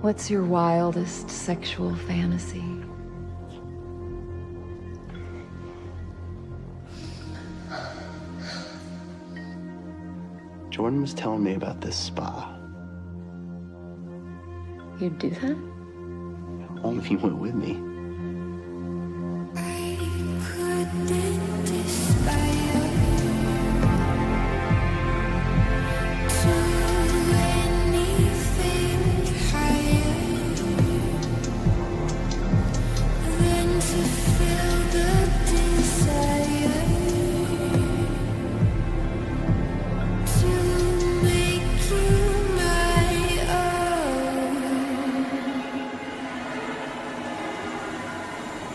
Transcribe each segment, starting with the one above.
What's your wildest sexual fantasy? Jordan was telling me about this spa. You'd do that? Only if you went with me.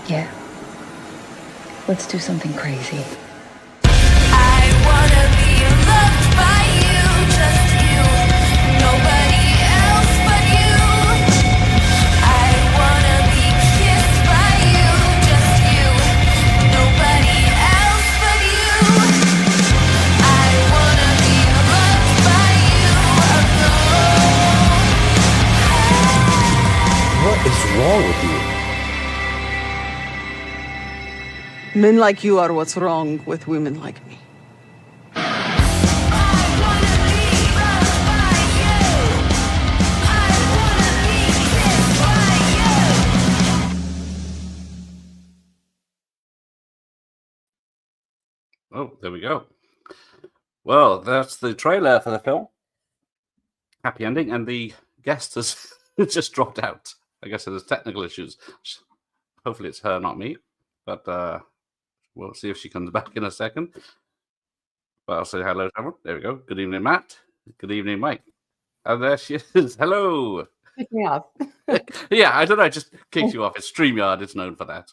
Yeah. Let's do something crazy. I wanna be loved by you, just you, nobody else but you. I wanna be kissed by you, just you, nobody else but you. I wanna be loved by you alone. What is wrong with you? Men like you are what's wrong with women like me. Oh, there we go. Well, that's the trailer for the film. Happy ending, and the guest has just dropped out. I guess there's technical issues. Hopefully it's her, not me. But we'll see if she comes back in a second. But I'll say hello to everyone. There we go. Good evening, Matt. Good evening, Mike. And there she is. Hello. Pick me up. Yeah, I don't know. I just kicked you off. It's StreamYard. It's known for that.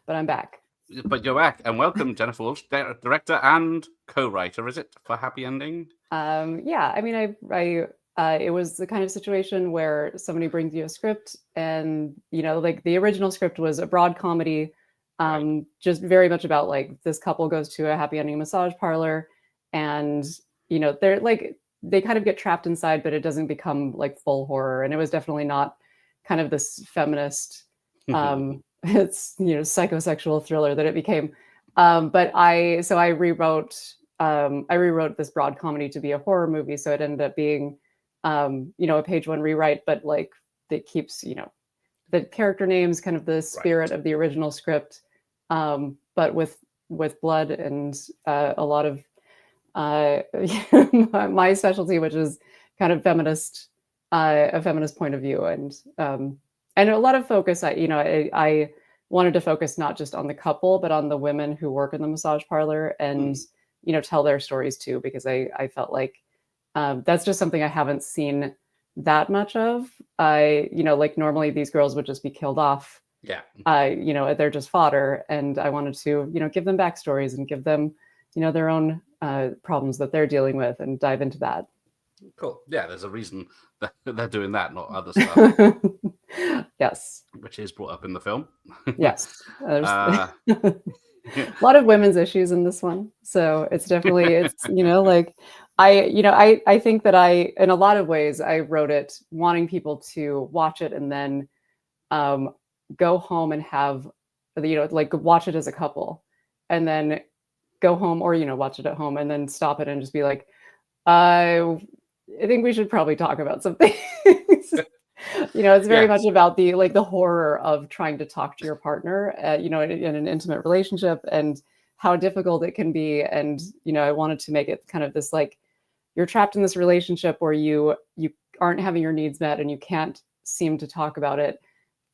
But I'm back. But you're back. And welcome, Jennifer Wolfe, director and co-writer, is it, for Happy Ending? Yeah, I mean, it was the kind of situation where somebody brings you a script and, you know, like the original script was a broad comedy, Right. just very much about like this couple goes to a happy ending massage parlor and, you know, they're like, they kind of get trapped inside, but it doesn't become like full horror. And it was definitely not kind of this feminist, it's, you know, psychosexual thriller that it became. But I rewrote this broad comedy to be a horror movie. So it ended up being, you know, a page one rewrite, but like it keeps, you know, the character names, kind of the spirit of the original script, but with blood and a lot of my specialty, which is kind of feminist, a feminist point of view, and a lot of focus. I wanted to focus not just on the couple, but on the women who work in the massage parlor and you know, tell their stories too, because I felt like that's just something I haven't seen that much of. You know, like normally these girls would just be killed off. Yeah. You know, they're just fodder. And I wanted to, you know, give them backstories and give them, you know, their own problems that they're dealing with and dive into that. Cool. Yeah, there's a reason that they're doing that, not other stuff. Yes. Which is brought up in the film. Yes. A lot of women's issues in this one. So it's definitely, it's, you know, like I think that in a lot of ways, I wrote it wanting people to watch it and then go home and have, you know, like watch it as a couple and then go home or, you know, watch it at home and then stop it and just be like, I think we should probably talk about something. You know, it's very much about the horror of trying to talk to your partner, you know, in an intimate relationship and how difficult it can be. And, you know, I wanted to make it kind of this, like, you're trapped in this relationship where you aren't having your needs met and you can't seem to talk about it.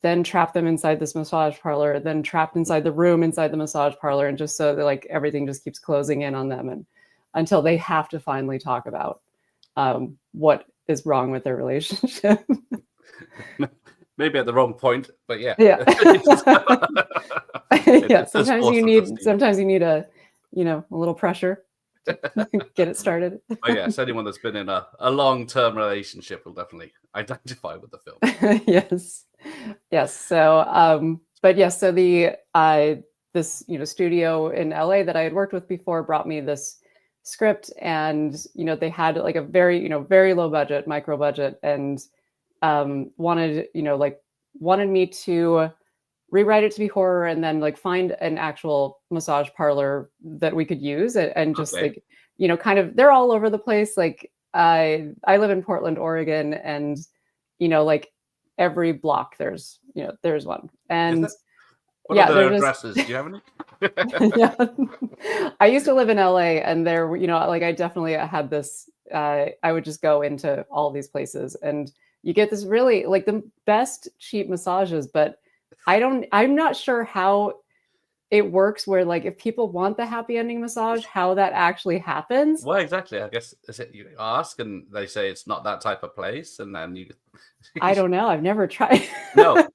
Then trap them inside this massage parlor, then trapped inside the room inside the massage parlor. And just so that like everything just keeps closing in on them and until they have to finally talk about what is wrong with their relationship. Maybe at the wrong point, but yeah. Yeah. Yeah. Sometimes you need a, you know, a little pressure to get it started. Oh yes, anyone that's been in a long-term relationship will definitely identify with the film. Yes. Yes. So but yes, so the this, you know, studio in LA that I had worked with before brought me this script and, you know, they had like a very, you know, very low budget, micro budget. And wanted, like wanted me to rewrite it to be horror and then like find an actual massage parlor that we could use and just Okay. like, kind of, they're all over the place. Like I live in Portland, Oregon, and, like every block there's one. Is And that what yeah, are they're the just, addresses? Do you have any? yeah. I used to live in LA, and there, like I definitely had this, I would just go into all these places and you get this really like the best cheap massages, but I'm not sure how it works where like if people want the happy ending massage, how that actually happens. Well, exactly. I guess is it you ask and they say it's not that type of place, and then you. I don't know. I've never tried. No,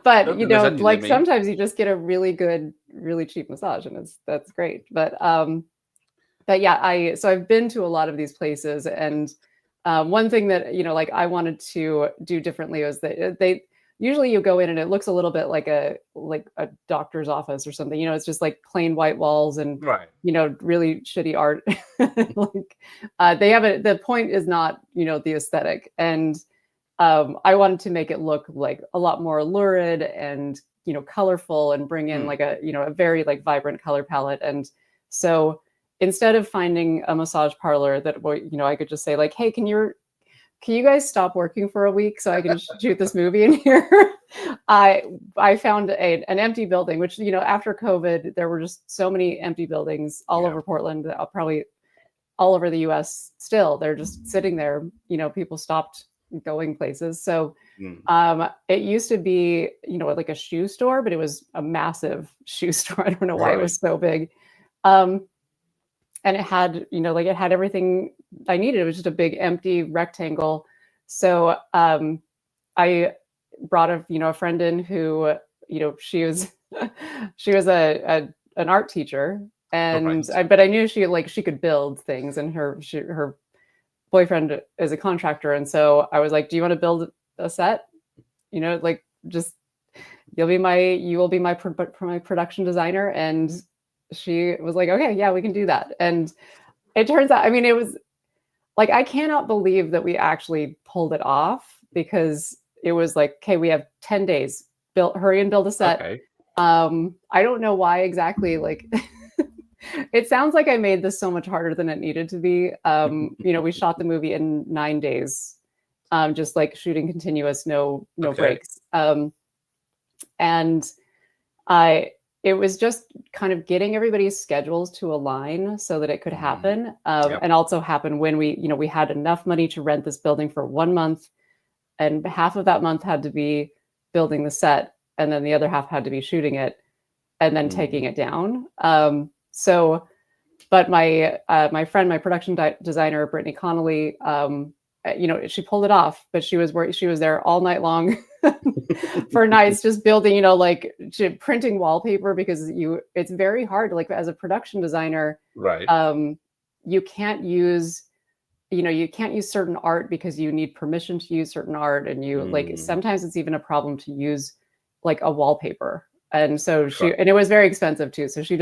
But don't think there's any near like me. sometimes you just get a really good, really cheap massage, and that's great. But yeah, so I've been to a lot of these places, and one thing that like I wanted to do differently was that they usually you go in and it looks a little bit like a doctor's office or something. It's just like plain white walls and Right. really shitty art. Like they have it. The point is not the aesthetic, and I wanted to make it look like a lot more lurid and colorful and bring in like a very like vibrant color palette. And so instead of finding a massage parlor that I could just say like, hey, can you guys stop working for a week so I can shoot this movie in here? I found an empty building, which after COVID there were just so many empty buildings all over Portland, probably all over the US. Still, they're just sitting there. People stopped going places. So it used to be like a shoe store, but it was a massive shoe store. I don't know why it was so big. And it had like it had everything I needed. It was just a big empty rectangle. So I brought a friend in who she was she was an art teacher, and but I knew she could build things, and her boyfriend is a contractor, and so I was like, do you want to build a set? Like just you will be my production designer. And she was like, okay, yeah, we can do that. And it turns out, I mean, it was like, I cannot believe that we actually pulled it off, because it was like, okay, we have 10 days, hurry and build a set. Okay. I don't know why exactly, like it sounds like I made this so much harder than it needed to be. We shot the movie in 9 days, just like shooting continuous, no breaks. And it was just kind of getting everybody's schedules to align so that it could happen, and also happen when we had enough money to rent this building for 1 month, and half of that month had to be building the set, and then the other half had to be shooting it and then taking it down. But my friend, my production designer, Brittany Connolly, she pulled it off, but she was there all night long for nights, just building, like printing wallpaper, because it's very hard, like as a production designer, right? You can't use certain art because you need permission to use certain art, and like sometimes it's even a problem to use like a wallpaper. And so and it was very expensive too. So she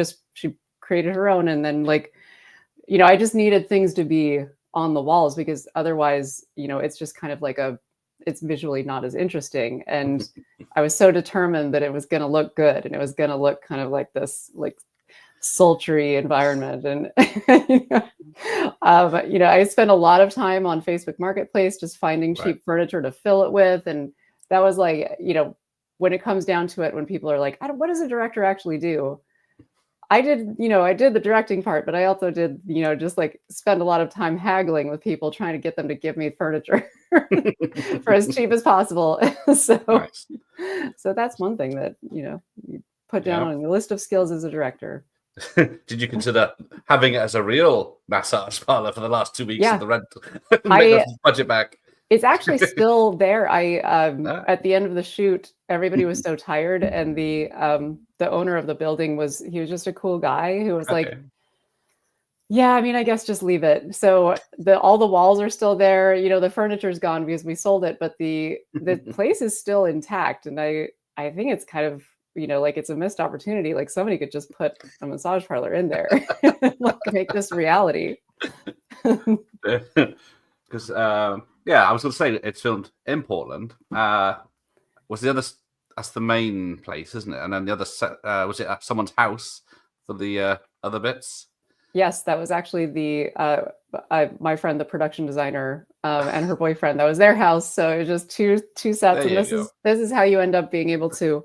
created her own, and then like, I just needed things to be on the walls, because otherwise, it's just kind of like it's visually not as interesting. And I was so determined that it was going to look good, and it was going to look kind of like this, like sultry environment. And, I spent a lot of time on Facebook Marketplace, just finding cheap furniture to fill it with. And that was like, when it comes down to it, when people are like, what does a director actually do? I did the directing part, but I also did, just like spend a lot of time haggling with people, trying to get them to give me furniture for as cheap as possible. So that's one thing that, you put down on your list of skills as a director. Did you consider having it as a real massage parlor for the last 2 weeks of the rent? Make the budget back. It's actually still there. At the end of the shoot, everybody was so tired, and the owner of the building was just a cool guy who was like, yeah, I mean, I guess just leave it. So all the walls are still there. The furniture's gone because we sold it, but the place is still intact. And I think it's kind of, like it's a missed opportunity. Like somebody could just put a massage parlor in there, like make this reality. Because Yeah, I was going to say it's filmed in Portland. Was the other? That's the main place, isn't it? And then the other set was it at someone's house for the other bits? Yes, that was actually my friend, the production designer, and her boyfriend. That was their house. So it was just two sets, There and you this go. is how you end up being able to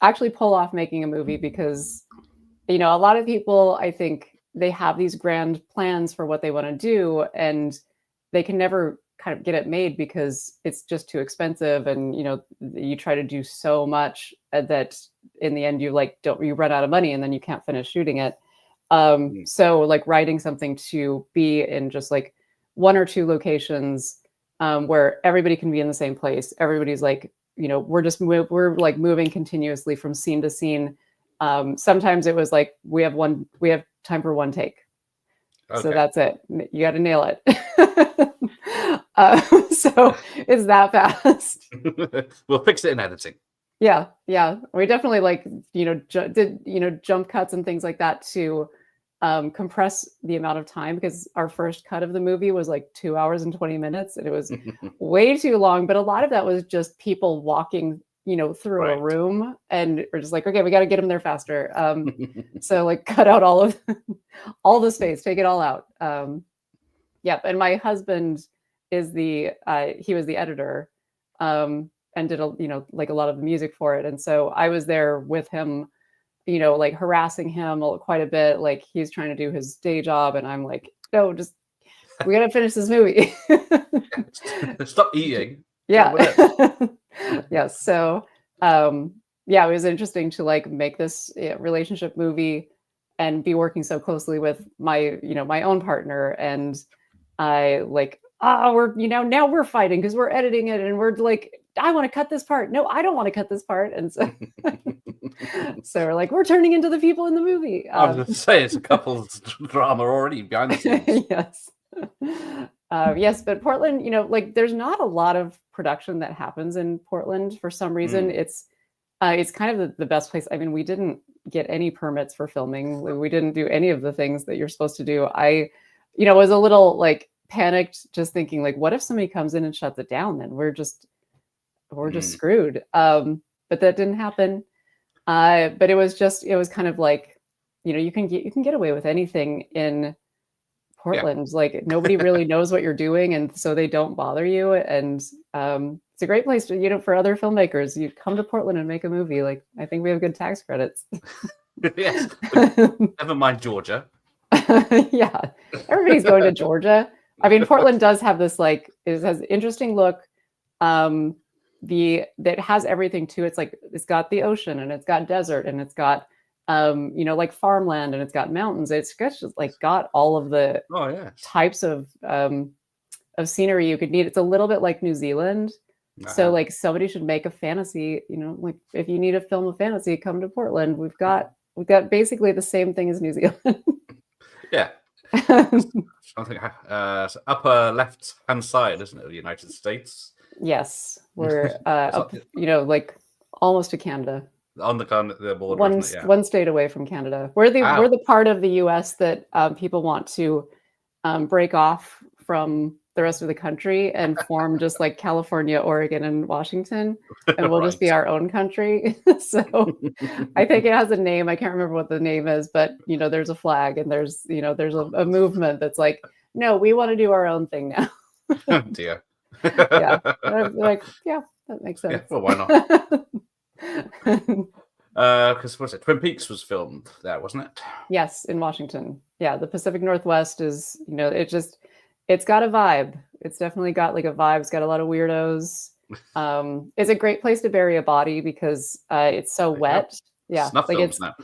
actually pull off making a movie, because a lot of people, I think, they have these grand plans for what they want to do, and they can never kind of get it made because it's just too expensive, and you try to do so much that in the end you run out of money, and then you can't finish shooting it. So like writing something to be in just like one or two locations, where everybody can be in the same place. Everybody's like, we're like moving continuously from scene to scene. Sometimes it was like we have time for one take. Okay. So that's it. You got to nail it. So it's that fast. We'll fix it in editing. Yeah. We definitely did jump cuts and things like that to compress the amount of time, because our first cut of the movie was like 2 hours and 20 minutes, and it was way too long. But a lot of that was just people walking through a room, and we're just like, okay, we got to get them there faster. So like cut out all the space, take it all out. And my husband is he was the editor, and did a lot of the music for it. And so I was there with him, like harassing him quite a bit. Like he's trying to do his day job, and I'm like, no, we got to finish this movie. Stop eating. Yeah. Yes. So, it was interesting to like make this relationship movie and be working so closely with my own partner. And I like, we're, now we're fighting because we're editing it, and we're like, I want to cut this part. No, I don't want to cut this part. And so, so we're like, we're turning into the people in the movie. I was going to say, it's a couple's drama already behind the scenes. Yes. Yes, but Portland, there's not a lot of production that happens in Portland for some reason. It's kind of the best place. I mean, we didn't get any permits for filming. We didn't do any of the things that you're supposed to do. I, was a little like panicked, just thinking like, what if somebody comes in and shuts it down? Then we're just screwed. But that didn't happen. But it was kind of like, you can get away with anything in Portland. Yeah. Like nobody really knows what you're doing, and so they don't bother you. And it's a great place to, for other filmmakers. You come to Portland and make a movie. Like I think we have good tax credits. Yes. Never mind Georgia. Yeah, everybody's going to Georgia. I mean, Portland does have this it has an interesting look. That has everything too. It's like it's got the ocean, and it's got desert, and it's got like farmland, and it's got mountains. It's just got all of the types of scenery you could need. It's a little bit like New Zealand. So like somebody should make a fantasy, like if you need to film a fantasy, come to Portland. We've got basically the same thing as New Zealand. Yeah. I think upper left hand side, isn't it, the United States? Yes, we're up, like almost to Canada. On the border, one state away from Canada. We're the part of the U.S. that people want to break off from the rest of the country and form just like California, Oregon, and Washington, and we'll just be our own country. So I think it has a name. I can't remember what the name is, but there's a flag, and there's a movement that's like, no, we want to do our own thing now. Oh dear. Yeah, like that makes sense. Yeah, well, why not? Because was it Twin Peaks was filmed there, wasn't it? Yes, in Washington. Yeah, the Pacific Northwest is, it's got a vibe. It's definitely got like a vibe. It's got a lot of weirdos. It's a great place to bury a body because it's so wet. Yeah, snuff like films now.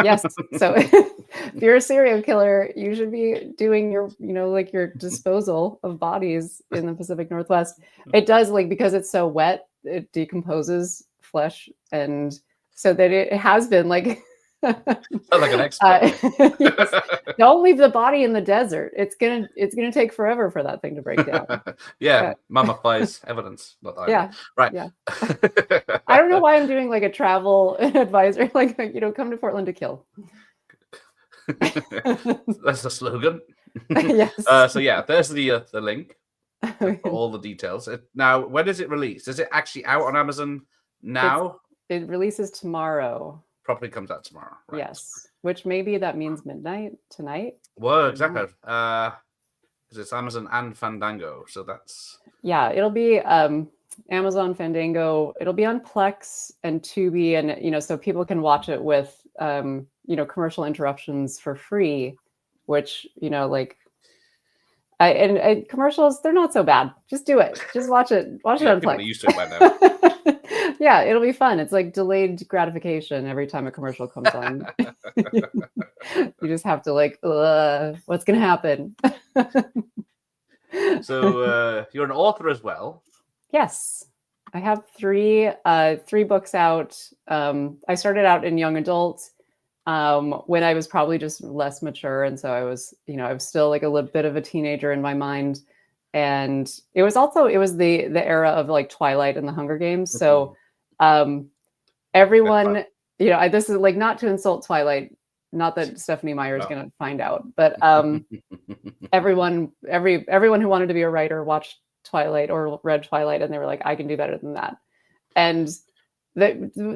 Yes. So if you're a serial killer, you should be doing your, like your disposal of bodies in the Pacific Northwest. It does, like, because it's so wet, it decomposes flesh, and so that it has been like. Sounds like an expert. Yes. Don't leave the body in the desert. It's gonna take forever for that thing to break down. Yeah, mummifies evidence. Yeah, right. Yeah. I don't know why I'm doing like a travel advisor, like come to Portland to kill. That's the slogan. Yes. So yeah, there's the link. for all the details. Now, when is it released? Is it actually out on Amazon now? It releases tomorrow. Probably comes out tomorrow. Right. Yes, which maybe that means midnight tonight. Well, exactly. Because it's Amazon and Fandango, so that's it'll be Amazon Fandango. It'll be on Plex and Tubi, and so people can watch it with commercial interruptions for free, which like. And commercials, they're not so bad. Just do it. Just watch it. Watch it on people Plex. are used to it by now. Yeah, it'll be fun. It's like delayed gratification every time a commercial comes on. You just have to what's going to happen? So you're an author as well. Yes, I have three books out. I started out in young adult when I was probably just less mature, and so I was still like a little bit of a teenager in my mind. And it was the era of like Twilight and the Hunger Games. So everyone, this is like not to insult Twilight, not that Stephanie Meyer is going to find out, but everyone who wanted to be a writer watched Twilight or read Twilight, and they were like, I can do better than that. And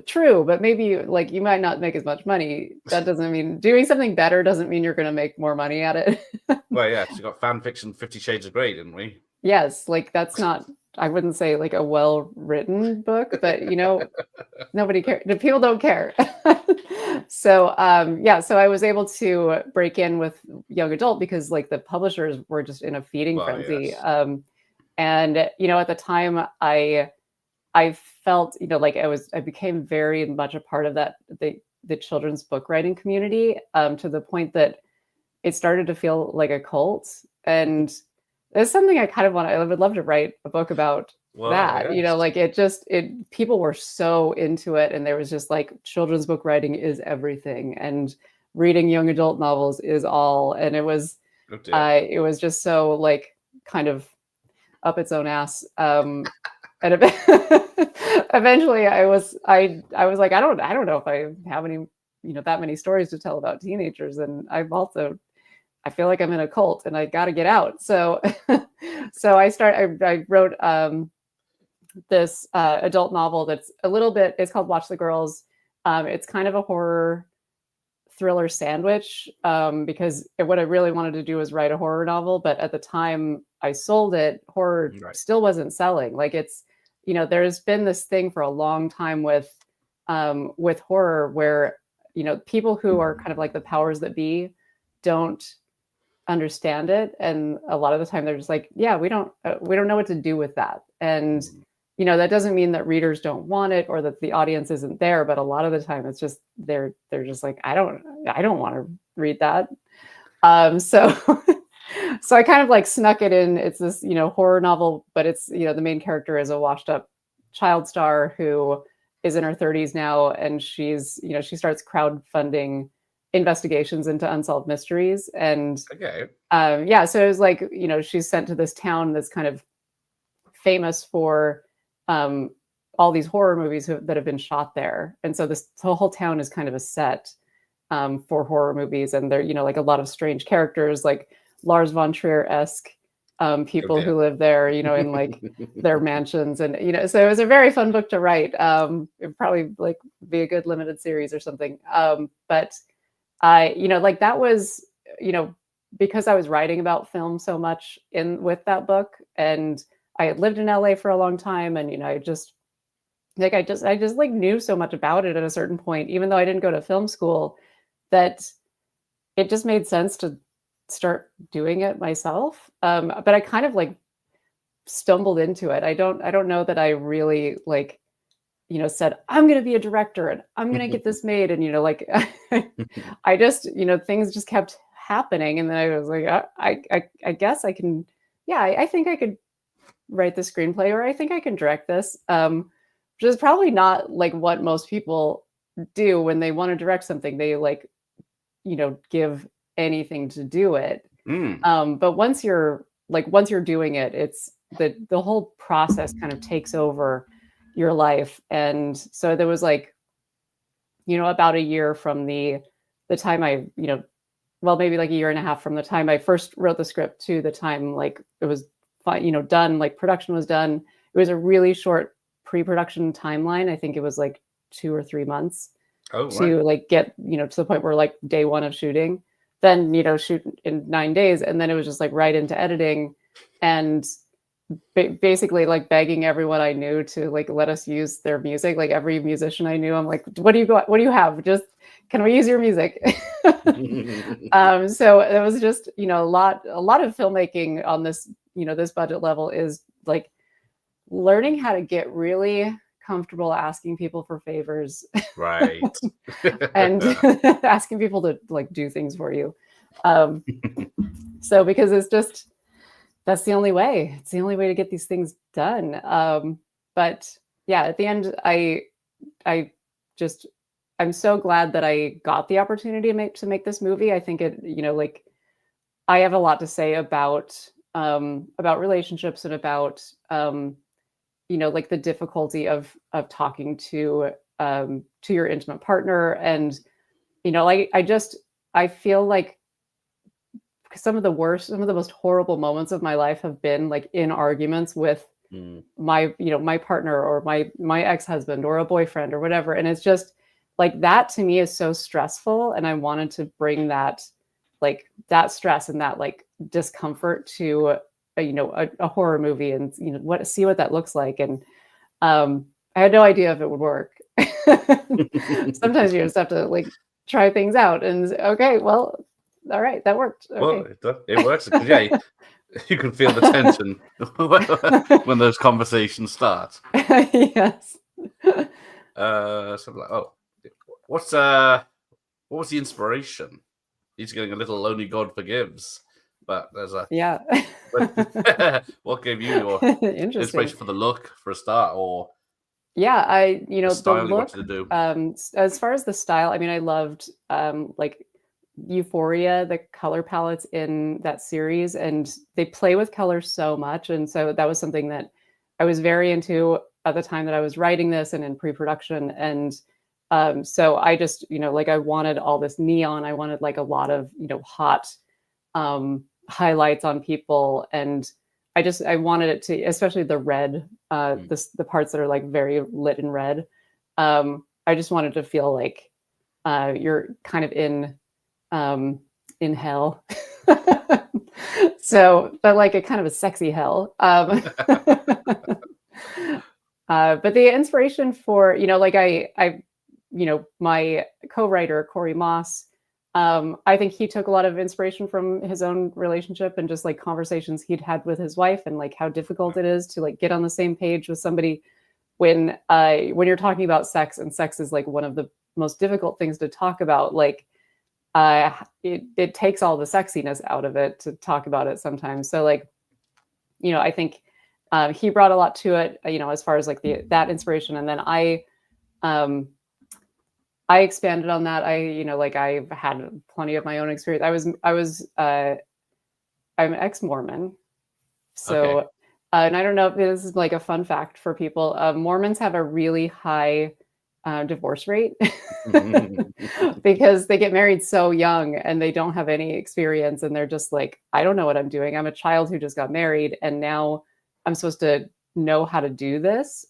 true, but maybe like you might not make as much money. That doesn't mean doing something better doesn't mean you're going to make more money at it. Well, yeah, so you got fan fiction 50 Shades of Grey, didn't we? Yes, like that's not, I wouldn't say like a well-written book, but nobody cares. The people don't care. So so I was able to break in with young adult because like the publishers were just in a feeding frenzy. Yes. And at the time I felt I became very much a part of that the children's book writing community to the point that it started to feel like a cult. And it's something I would love to write a book about that. Yes. People were so into it, and there was just like children's book writing is everything, and reading young adult novels is all. And it was just so like kind of up its own ass. And eventually I was like, I don't know if I have any, that many stories to tell about teenagers. And I feel like I'm in a cult and I got to get out. So, I wrote this adult novel that's a little bit, it's called Watch the Girls. It's kind of a horror thriller sandwich because what I really wanted to do was write a horror novel. But at the time I sold it, horror still wasn't selling. Like it's, there's been this thing for a long time with horror where, people who are kind of like the powers that be don't understand it. And a lot of the time they're just like, yeah, we don't know what to do with that. And, that doesn't mean that readers don't want it or that the audience isn't there. But a lot of the time it's just, they're just like, I don't want to read that. So I kind of like snuck it in. It's this, horror novel, but it's, the main character is a washed up child star who is in her 30s now. And she's, she starts crowdfunding investigations into unsolved mysteries. And so it was like, she's sent to this town that's kind of famous for all these horror movies that have been shot there. And so the whole town is kind of a set for horror movies. And they're, like a lot of strange characters, like Lars von Trier-esque people who live there, in like their mansions. And, so it was a very fun book to write. It'd probably like be a good limited series or something. But I, like that was, because I was writing about film so much with that book, and I had lived in LA for a long time. And, I just like knew so much about it at a certain point, even though I didn't go to film school, that it just made sense to start doing it myself. But I kind of like stumbled into it. I don't know that I really like, said, I'm going to be a director and I'm going to get this made. And, like, I just, things just kept happening. And then I was like, I guess I can, I think I could write the screenplay, or I think I can direct this, which is probably not like what most people do when they want to direct something. They like, give anything to do it. But once you're doing it, it's the whole process kind of takes over your life. And so there was like, about a year from the time I, maybe like a year and a half from the time I first wrote the script to the time like it was done, like production was done. It was a really short pre-production timeline. I think it was like 2 or 3 months to like get, to the point where like day one of shooting, then, shoot in 9 days. And then it was just like right into editing and basically like begging everyone I knew to like let us use their music. Like every musician I knew, I'm like, what do you have? Just, can we use your music? So it was just, a lot of filmmaking on this, this budget level is like learning how to get really comfortable asking people for favors. Right. And asking people to like do things for you. So because it's just, that's the only way. It's the only way to get these things done. But yeah, at the end, I'm so glad that I got the opportunity to make this movie. I think it, like I have a lot to say about relationships and about, like the difficulty of talking to your intimate partner. And, I feel like some of the most horrible moments of my life have been like in arguments with my partner or my ex-husband or a boyfriend or whatever. And it's just like, that to me is so stressful. And I wanted to bring that, like that stress and that like discomfort to a horror movie and, see what that looks like. And I had no idea if it would work. Sometimes you just have to like try things out and okay, well, all right, that worked. Okay. Well, it works. Yeah, you can feel the tension when those conversations start. Yes. So like, what was the inspiration? He's getting a little Only God Forgives, but there's a what gave you your inspiration for the look for a start, or the style look, you wanted to do? As far as the style, I mean, I loved like Euphoria, the color palettes in that series, and they play with color so much. And so that was something that I was very into at the time that I was writing this and in pre-production. And so I just, like I wanted all this neon. I wanted like a lot of, hot highlights on people. And I wanted it to, especially the red, the parts that are like very lit in red. I just wanted to feel like you're kind of in hell. So, but like a kind of a sexy hell. But the inspiration for, like my co-writer, Corey Moss, I think he took a lot of inspiration from his own relationship and just like conversations he'd had with his wife and like how difficult it is to like get on the same page with somebody when you're talking about sex, and sex is like one of the most difficult things to talk about. Like, it takes all the sexiness out of it to talk about it sometimes. So like, I think he brought a lot to it, as far as like that inspiration. And then I expanded on that. I've had plenty of my own experience. I'm ex-Mormon. So, okay. And I don't know if this is like a fun fact for people. Mormons have a really high divorce rate because they get married so young and they don't have any experience. And they're just like, I don't know what I'm doing. I'm a child who just got married and now I'm supposed to know how to do this.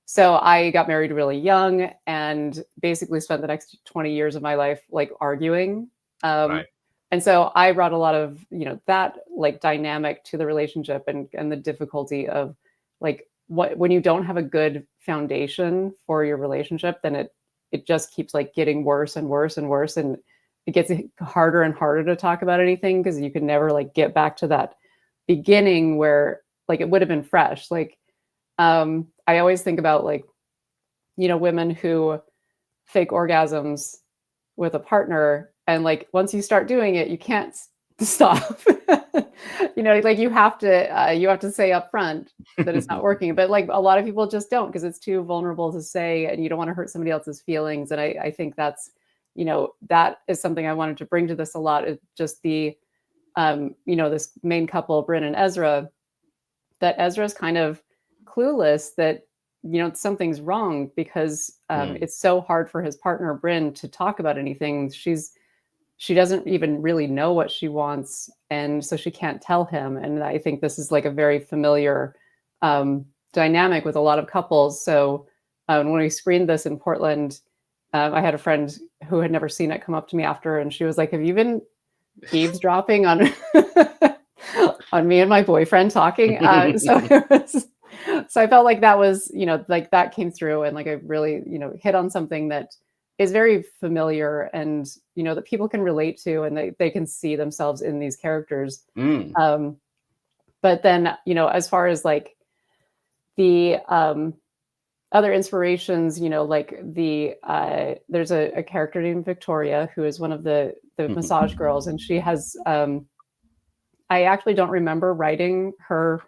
So I got married really young and basically spent the next 20 years of my life like arguing. Right. And so I brought a lot of, that like dynamic to the relationship and the difficulty of like when you don't have a good foundation for your relationship, then it just keeps like getting worse and worse and worse. And it gets harder and harder to talk about anything because you can never like get back to that beginning where like it would have been fresh. Like, I always think about like, women who fake orgasms with a partner. And like, once you start doing it, you can't stop. Like you have to say up front that it's not working. But like a lot of people just don't because it's too vulnerable to say and you don't want to hurt somebody else's feelings. And I think that's, that is something I wanted to bring to this a lot. Is just the, this main couple, Bryn and Ezra, that Ezra's kind of clueless that, something's wrong because it's so hard for his partner, Bryn, to talk about anything. She's she doesn't even really know what she wants, and so she can't tell him. And I think this is like a very familiar dynamic with a lot of couples. So when we screened this in Portland, I had a friend who had never seen it come up to me after, and she was like, "Have you been eavesdropping on on me and my boyfriend talking?" So I felt like that was, like that came through, and like I really, hit on something that is very familiar, and that people can relate to, and they can see themselves in these characters. But then, as far as like the other inspirations, like there's a character named Victoria who is one of the massage girls, and she has I actually don't remember writing her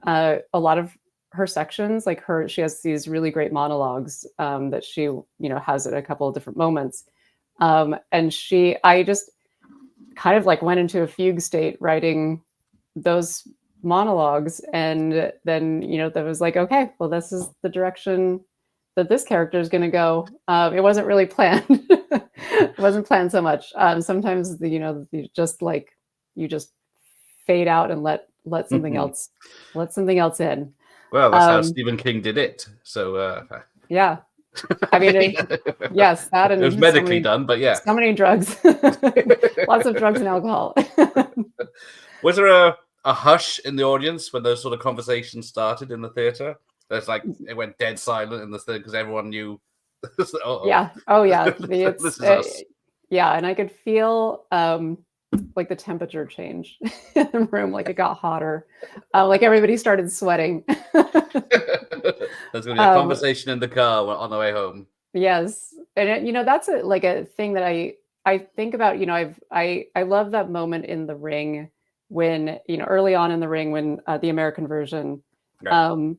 a lot of her sections. Like she has these really great monologues that she has at a couple of different moments, and I just kind of like went into a fugue state writing those monologues, and then that was like, okay, well, this is the direction that this character is going to go. It wasn't really planned. It wasn't planned so much. Sometimes you just fade out and let something else in. Well, that's how Stephen King did it. So yeah, I mean, yes, that, and it was medically done, but yeah, so many drugs, lots of drugs and alcohol. Was there a hush in the audience when those sort of conversations started in the theater? There's like it went dead silent in the thing because everyone knew. Yeah. Oh yeah. This is us. Yeah, and I could feel like the temperature change in the room, like it got hotter, like everybody started sweating. There's going to be a conversation in the car on the way home. Yes, and that's a thing that I think about. I love that moment in the ring when early on in the ring when the American version, right.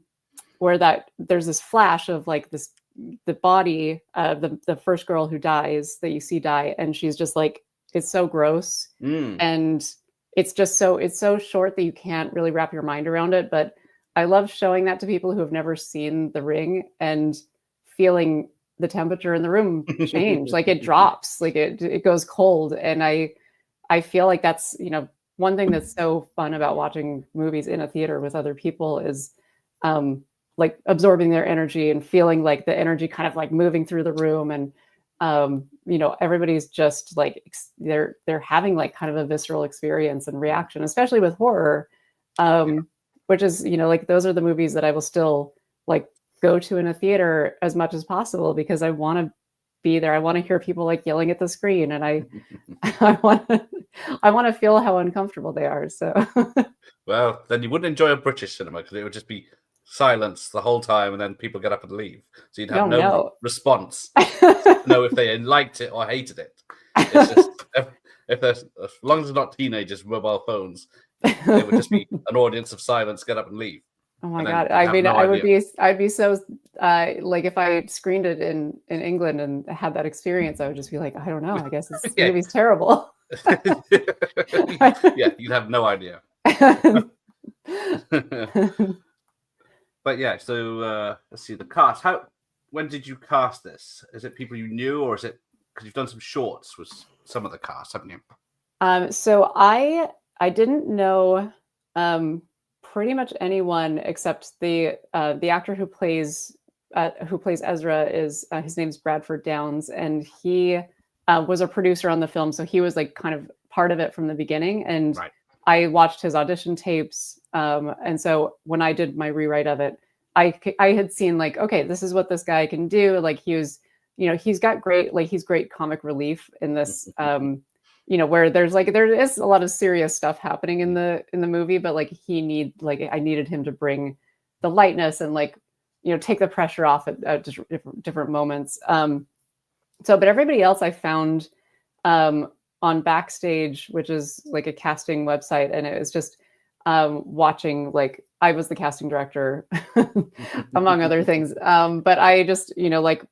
Where there's this flash of like the body of the first girl who dies that you see die, and she's just like, it's so gross, and it's so short that you can't really wrap your mind around it. But I love showing that to people who have never seen The Ring and feeling the temperature in the room change. Like it drops, like it goes cold. And I feel like that's, one thing that's so fun about watching movies in a theater with other people is like absorbing their energy and feeling like the energy kind of like moving through the room. And everybody's just like they're having like kind of a visceral experience and reaction, especially with horror, which is like those are the movies that I will still like go to in a theater as much as possible, because I want to be there. I want to hear people like yelling at the screen, and I want to feel how uncomfortable they are. So well, then you wouldn't enjoy a British cinema because it would just be silence the whole time, and then people get up and leave, so you'd have no response to know if they liked it or hated it. It's just as long as it's not teenagers with mobile phones, it would just be an audience of silence, get up and leave. Oh my god! I mean, I'd be so like if I screened it in England and had that experience, I would just be like, I don't know. I guess this movie's terrible. Yeah, you'd have no idea. But yeah, so let's see the cast. When did you cast this? Is it people you knew, or is it because you've done some shorts with some of the cast, haven't you? So I didn't know pretty much anyone except the actor who plays Ezra is his name's Bradford Downs, and he was a producer on the film, so he was like kind of part of it from the beginning. And right. I watched his audition tapes, and so when I did my rewrite of it, I had seen like, okay, this is what this guy can do. Like he was, he's got he's great comic relief in this. Where there is a lot of serious stuff happening in the movie, but like I needed him to bring the lightness and take the pressure off at different moments. But everybody else I found on Backstage, which is like a casting website, and it was just watching, like I was the casting director among other things. But I just,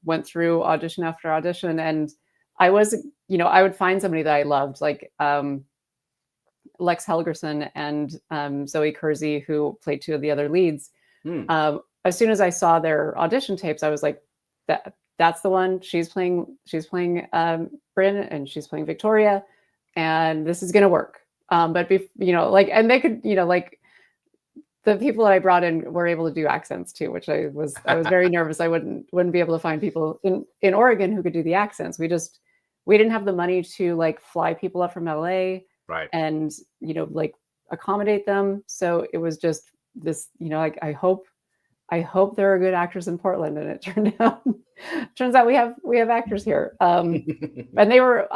went through audition after audition, and I was, I would find somebody that I loved, like Lex Helgerson and Zoe Kersey, who played two of the other leads. As soon as I saw their audition tapes, I was like, that's the one. She's playing Bryn, and she's playing Victoria. and this is going to work. But and they could, like the people that I brought in were able to do accents too, which I was very nervous. I wouldn't be able to find people in Oregon who could do the accents. We didn't have the money to like fly people up from LA, right, and like accommodate them. So it was just this, like I hope there are good actors in Portland, and it turns out we have actors here, and they were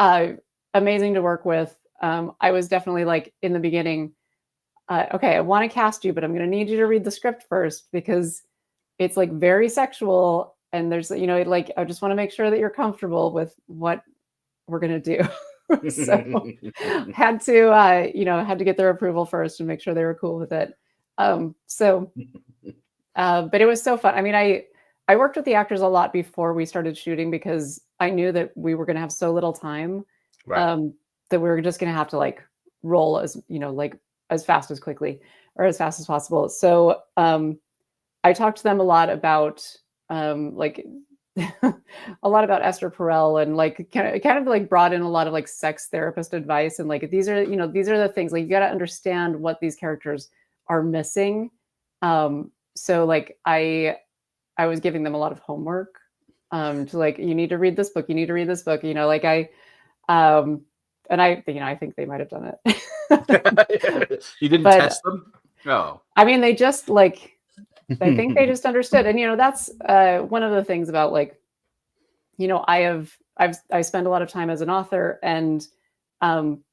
amazing to work with. I was definitely like in the beginning, okay, I want to cast you, but I'm going to need you to read the script first because it's like very sexual, and there's like I just want to make sure that you're comfortable with what we're going to do. So had to get their approval first and make sure they were cool with it. But it was so fun. I mean, I worked with the actors a lot before we started shooting because I knew that we were going to have so little time, right. that we were just going to have to like roll as like as fast as possible. So I talked to them a lot about like a lot about Esther Perel, and like kind of like brought in a lot of like sex therapist advice, and like these are the things, like you got to understand what these characters are missing. So like I was giving them a lot of homework, to like, you need to read this book, like and I think they might have done it. You didn't test them? No. I mean, they just like, I think they just understood. And, that's one of the things about like, I spend a lot of time as an author, and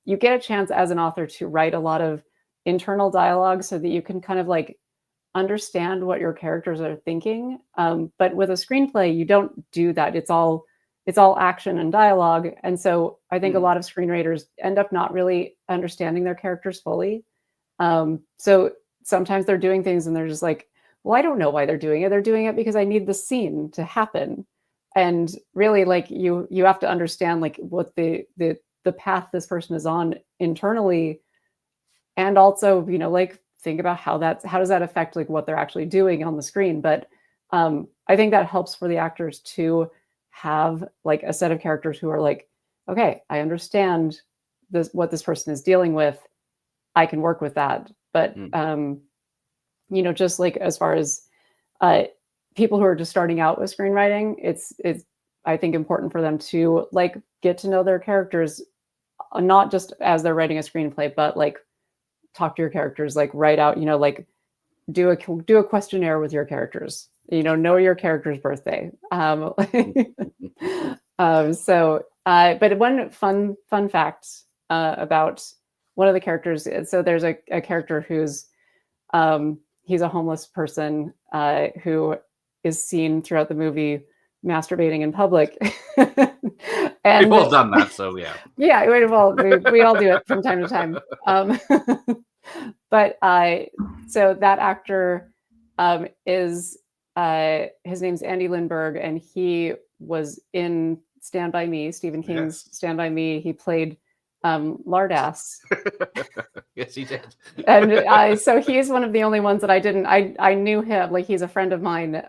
you get a chance as an author to write a lot of internal dialogue so that you can kind of like understand what your characters are thinking. But with a screenplay, you don't do that. It's all action and dialogue. And so I think a lot of screenwriters end up not really understanding their characters fully. So sometimes they're doing things and they're just like, well, I don't know why they're doing it. They're doing it because I need the scene to happen. And really, like you have to understand like what the path this person is on internally, and also like think about how does that affect like what they're actually doing on the screen. But I think that helps for the actors to have like a set of characters who are like, okay, I understand what this person is dealing with. I can work with that. But just like as far as people who are just starting out with screenwriting, it's I think important for them to like get to know their characters, not just as they're writing a screenplay, but like talk to your characters, like write out, like do a questionnaire with your characters, know your character's birthday. But one fun fact about one of the characters. So there's a character who's he's a homeless person who is seen throughout the movie masturbating in public. And we've all done that, so yeah. Yeah, we all do it from time to time. But so that actor is his name's Andy Lindbergh, and he was in Stand By Me, Stephen King's Stand By Me. He played Lardass. Yes, he did. And so he's one of the only ones that I knew him, like he's a friend of mine.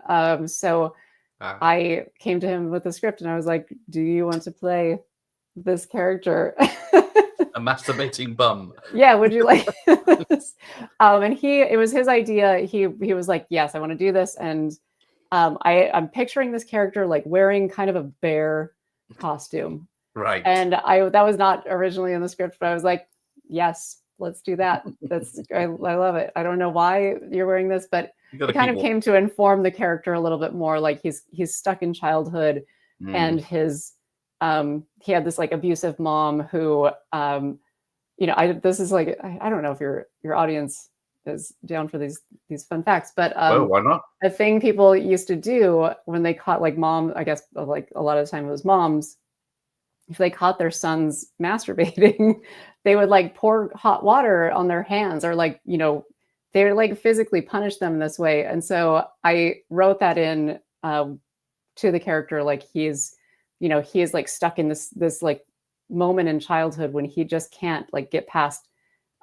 So I came to him with the script and I was like, do you want to play this character? A masturbating bum. Yeah, would you like this? And it was his idea. He was like, yes, I want to do this. And I'm picturing this character like wearing kind of a bear costume. Right. And that was not originally in the script, but I was like, yes, let's do that. I love it. I don't know why you're wearing this, but it kind of came to inform the character a little bit more. Like he's stuck in childhood, and his he had this like abusive mom who this is like, I don't know if your audience is down for these fun facts, but why not? A thing people used to do when they caught like mom, I guess like a lot of the time it was moms, if they caught their sons masturbating, they would like pour hot water on their hands, or like, they would like physically punish them this way. And so I wrote that in to the character, like he is like stuck in this like moment in childhood when he just can't like get past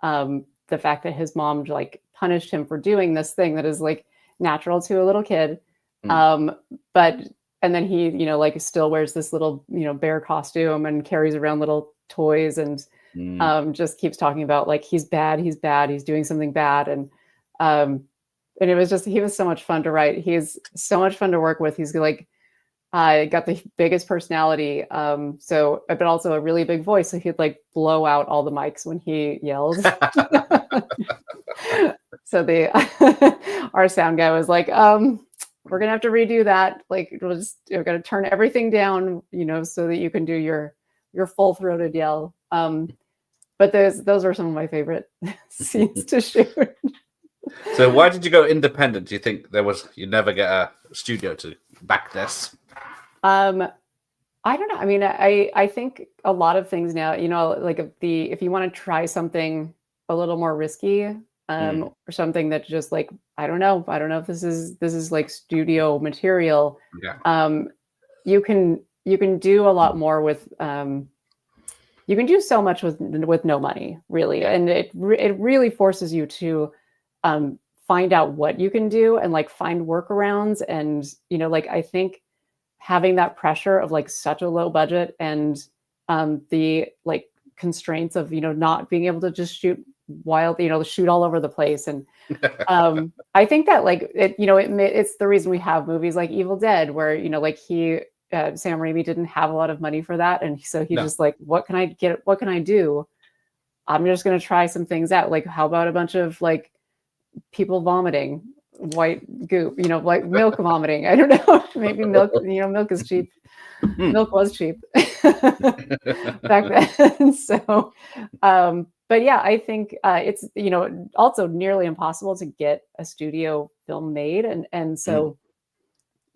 the fact that his mom like punished him for doing this thing that is like natural to a little kid. And then he, like still wears this little, bear costume and carries around little toys. And just keeps talking about like he's bad, he's doing something bad, and it was just he was so much fun to write. He's so much fun to work with. He's like got the biggest personality, so but also a really big voice. So he'd like blow out all the mics when he yelled. So our sound guy was like, we're gonna have to redo that. Like we're gonna turn everything down, so that you can do your full-throated yell. But those were some of my favorite scenes to shoot. So why did you go independent? Do you think you'd never get a studio to back this? I don't know. I mean, I think a lot of things now, like if you want to try something a little more risky, or something that just like, I don't know if this is like studio material. Yeah. You can do a lot more with, you can do so much with no money, really. Yeah. And it really forces you to, find out what you can do and like find workarounds. And, like, I think having that pressure of like such a low budget and, the like constraints of, not being able to just shoot wild, shoot all over the place. And, I think that like, it's the reason we have movies like Evil Dead, where, like Sam Raimi didn't have a lot of money for that. And so he just like, what can I do? I'm just going to try some things out. Like, how about a bunch of like people vomiting white goop, like milk vomiting. I don't know. Maybe milk, milk is cheap. Milk was cheap back then. So, but yeah, I think it's, also nearly impossible to get a studio film made. And so,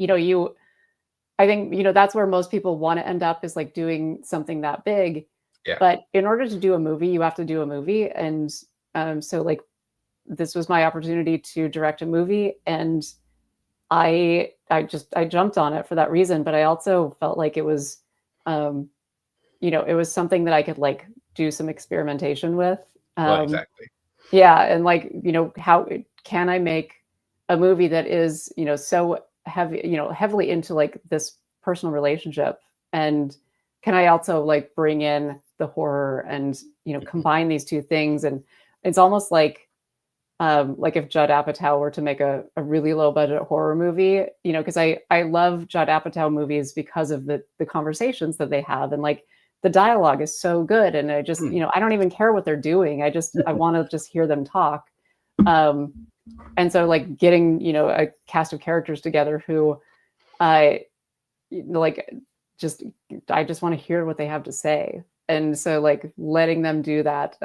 I think, that's where most people want to end up, is like doing something that big. Yeah. But in order to do a movie, you have to do a movie. And so like, this was my opportunity to direct a movie, and I jumped on it for that reason. But I also felt like it was, it was something that I could like do some experimentation with. Well, exactly. Yeah. And like, how can I make a movie that is, so heavy, heavily into like this personal relationship, and can I also like bring in the horror and, combine these two things? And it's almost like if Judd Apatow were to make a really low budget horror movie, because I love Judd Apatow movies because of the conversations that they have, and like the dialogue is so good. And I just, I don't even care what they're doing. I want to just hear them talk. And so like getting, a cast of characters together who I just want to hear what they have to say. And so like letting them do that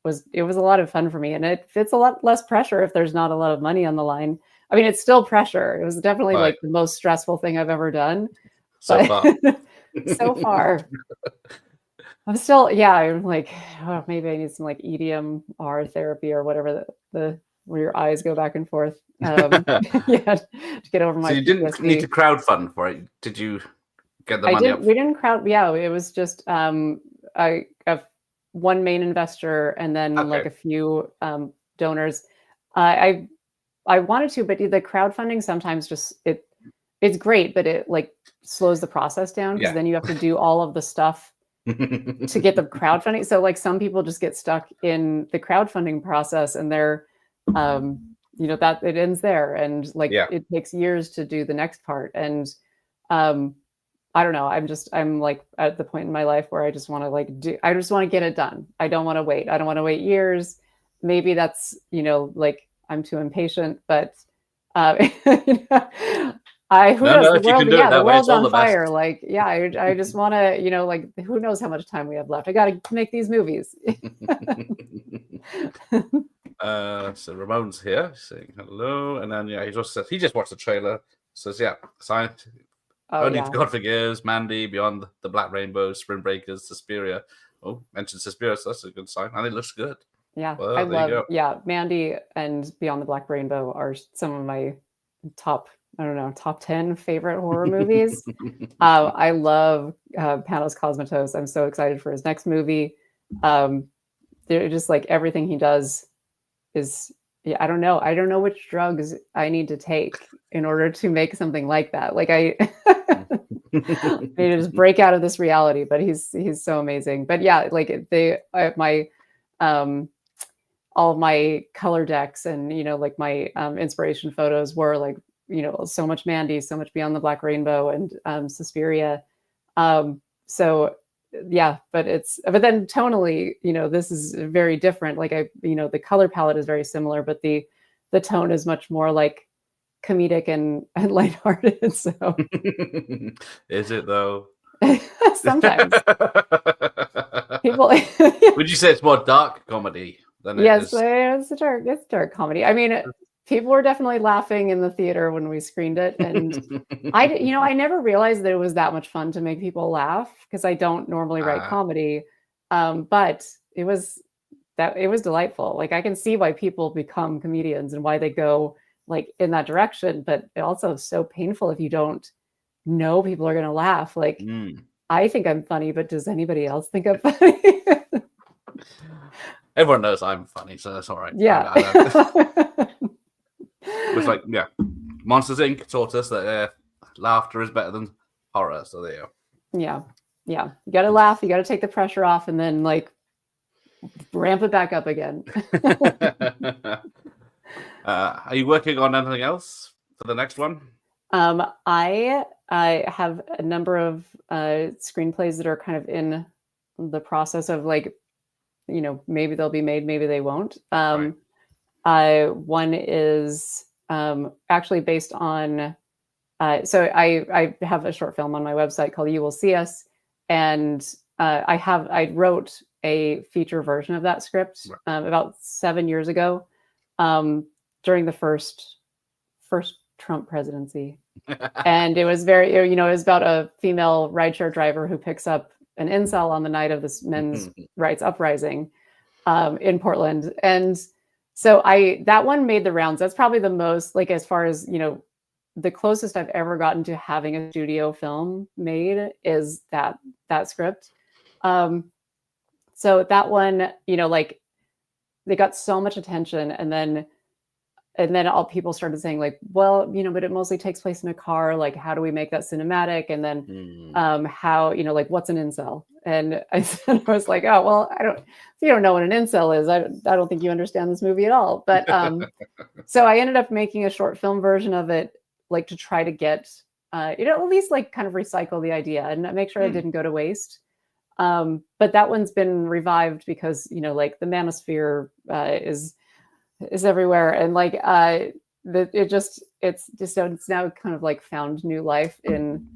was a lot of fun for me. And it's a lot less pressure if there's not a lot of money on the line. I mean, it's still pressure. It was definitely like the most stressful thing I've ever done. So far. So far. I'm still, I'm like, oh, maybe I need some like EDMR therapy or whatever, the where your eyes go back and forth. To get over my. So you didn't PTSD. need to crowdfund for it. Did you get the money up? We didn't crowd. Yeah, it was just I have one main investor and then like a few donors. I wanted to, but the crowdfunding sometimes just it's great, but it like slows the process down, because then you have to do all of the stuff to get the crowdfunding. So like some people just get stuck in the crowdfunding process, and they're that it ends there, and like it takes years to do the next part. And I don't know. I'm like at the point in my life where I just want to I just want to get it done. I don't want to wait. I don't want to wait years. Maybe that's, like I'm too impatient, but who knows? The world's on fire. Best. Like, I just want to, like, who knows how much time we have left? I got to make these movies. So Ramon's here saying hello. And then, he just said, he just watched the trailer. Says, signed. Only for God Forgives, Mandy, Beyond the Black Rainbow, Spring Breakers, Suspiria. Oh, mentioned Suspiria, so that's a good sign. And it looks good. Yeah, well, I love, Mandy and Beyond the Black Rainbow are some of my top 10 favorite horror movies. I love Panos Cosmatos. I'm so excited for his next movie. They're just like everything he does is, I don't know which drugs I need to take in order to make something like that. Like I need to just break out of this reality, but he's so amazing. But yeah, like my all of my color decks and like my inspiration photos were like so much Mandy, so much Beyond the Black Rainbow, and Suspiria. So yeah, but then tonally, this is very different. Like the color palette is very similar, but the tone is much more like comedic and lighthearted. So is it though? Sometimes people. Would you say it's more dark comedy than Yes, it is? it's dark comedy. I mean, people were definitely laughing in the theater when we screened it, and I never realized that it was that much fun to make people laugh because I don't normally write comedy, but it was delightful. Like I can see why people become comedians and why they go like in that direction, but it also is so painful if you don't know people are going to laugh. Like I think I'm funny, but does anybody else think I'm funny? Everyone knows I'm funny, so that's all right. Yeah. It's like, yeah, Monsters Inc. taught us that laughter is better than horror. So there you go. Yeah. You got to laugh. You got to take the pressure off, and then like ramp it back up again. Are you working on anything else for the next one? I have a number of screenplays that are kind of in the process of like, maybe they'll be made, maybe they won't. One is actually based on. So I have a short film on my website called "You Will See Us," and I wrote a feature version of that script about 7 years ago, during the first Trump presidency, and it was very, it was about a female rideshare driver who picks up an incel on the night of this men's rights uprising in Portland, and so that one made the rounds. That's probably the most, like, as far as the closest I've ever gotten to having a studio film made is that script. So that one, like they got so much attention, and then all people started saying like, well, but it mostly takes place in a car. Like, how do we make that cinematic? And then how, like, what's an incel? And I was like, oh, well, if you don't know what an incel is, I don't think you understand this movie at all. But so I ended up making a short film version of it, like to try to get, at least like kind of recycle the idea and make sure it didn't go to waste. But that one's been revived because, like the manosphere is everywhere, and like it's now kind of like found new life in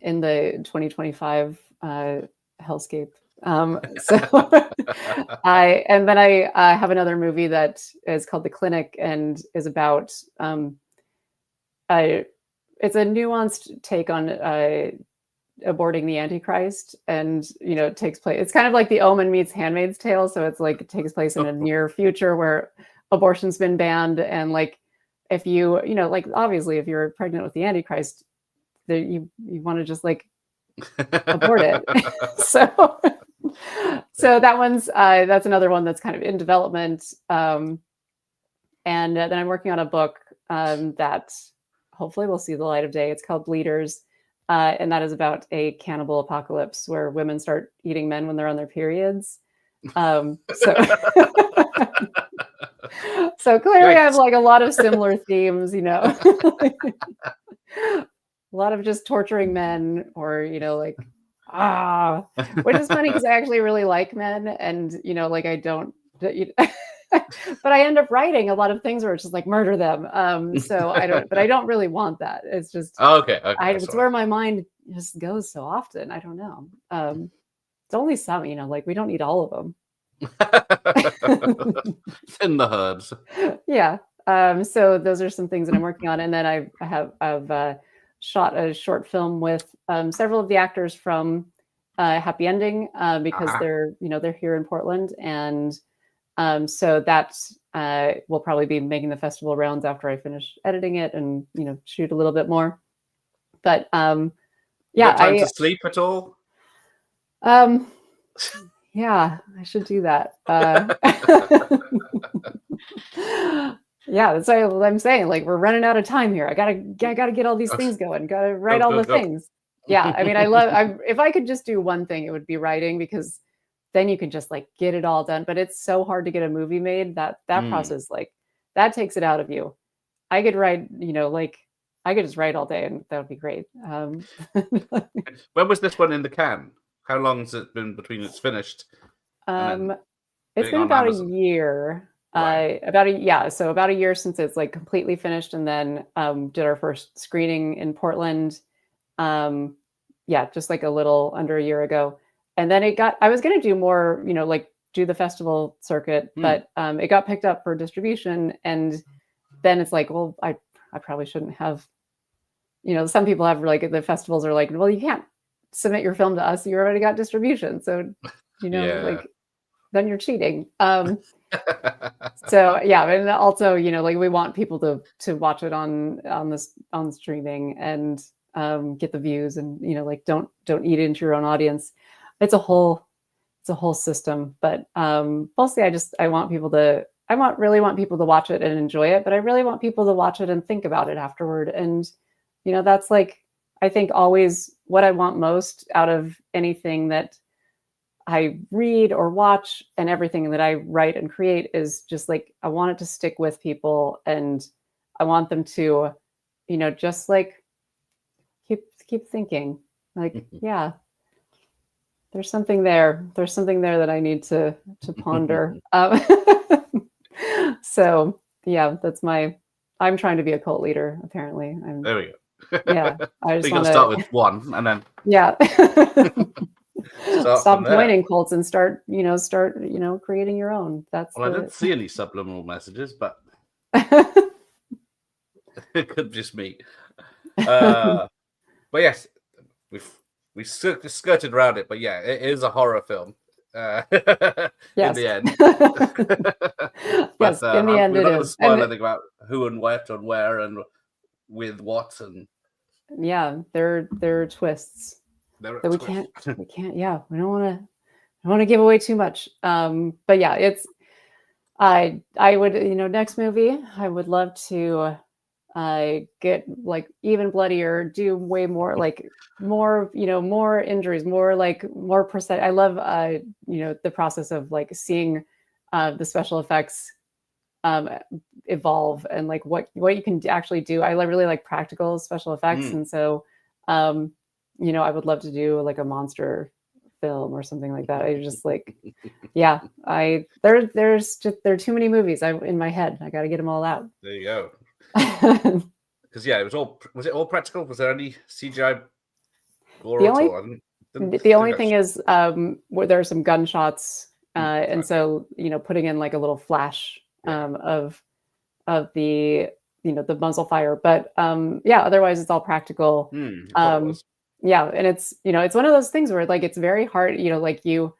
the 2025 hellscape. So I have another movie that is called The Clinic and is about it's a nuanced take on aborting the Antichrist, and it takes place, it's kind of like The Omen meets Handmaid's Tale, so it's like it takes place in a near future where abortion's been banned, and like if you like obviously if you're pregnant with the Antichrist, you want to just like abort it. so that one's that's another one that's kind of in development, and then I'm working on a book that hopefully will see the light of day. It's called Bleeders. And that is about a cannibal apocalypse where women start eating men when they're on their periods. So clearly I have like a lot of similar themes, a lot of just torturing men, or, like, which is funny because I actually really like men, and, like I don't, but I end up writing a lot of things where it's just like murder them. So I don't really want that. It's just, okay. It's where my mind just goes so often. I don't know. It's only some, like we don't need all of them. In the herds. Yeah. So those are some things that I'm working on. And then I've shot a short film with several of the actors from Happy Ending because they're here in Portland, and so that will probably be making the festival rounds after I finish editing it and shoot a little bit more. But yeah, time to sleep at all? Yeah, I should do that. Yeah, that's what I'm saying. Like, we're running out of time here. I gotta get all these things going. Gotta write all the things. Yeah, I mean, if I could just do one thing, it would be writing, because then you can just like get it all done. But it's so hard to get a movie made, that process, like, that takes it out of you. I could write, like, I could just write all day, and that would be great. When was this one in the can? How long has it been between it's finished? It's been about a year. Right. So about a year since it's like completely finished, and then did our first screening in Portland. Just like a little under a year ago. And then I was going to do more, like do the festival circuit, but it got picked up for distribution. And then it's like, well, I probably shouldn't have, some people have, like, the festivals are like, well, you can't submit your film to us. You already got distribution. So, like, then you're cheating. So yeah, and also, like, we want people to watch it on streaming, and get the views, and like, don't eat into your own audience. It's a whole system. But mostly I really want people to watch it and enjoy it, but I really want people to watch it and think about it afterward. And that's, like, I think always what I want most out of anything that I read or watch, and everything that I write and create, is just like, I want it to stick with people, and I want them to, just like keep thinking, like, yeah, there's something there. There's something there that I need to ponder. So yeah, I'm trying to be a cult leader, apparently. There we go. Yeah, I just want to start with one, and then stop joining cults and start creating your own. I didn't see any subliminal messages, but it could just me. But yes, we skirted around it, but yeah, it is a horror film. In the end. Yes, in the end, we're it not going to is. spoil anything about who and what and where and with what, and yeah, there are twists that we can't. Yeah, we don't want to give away too much. But yeah, it's. I would, next movie, I would love to get, like, even bloodier, do way more, like, more injuries, more percent. I love the process of, like, seeing the special effects evolve, and like what you can actually do. I really like practical special effects, and so I would love to do, like, a monster film or something like that. I just, like, yeah, there are too many movies in my head. I got to get them all out. There you go. Because yeah, was it all practical? Was there any CGI gore at all? The only thing is where there are some gunshots, and so putting in, like, a little flash of the the muzzle fire, but otherwise it's all practical. Yeah, and it's it's one of those things where, like, it's very hard, like, you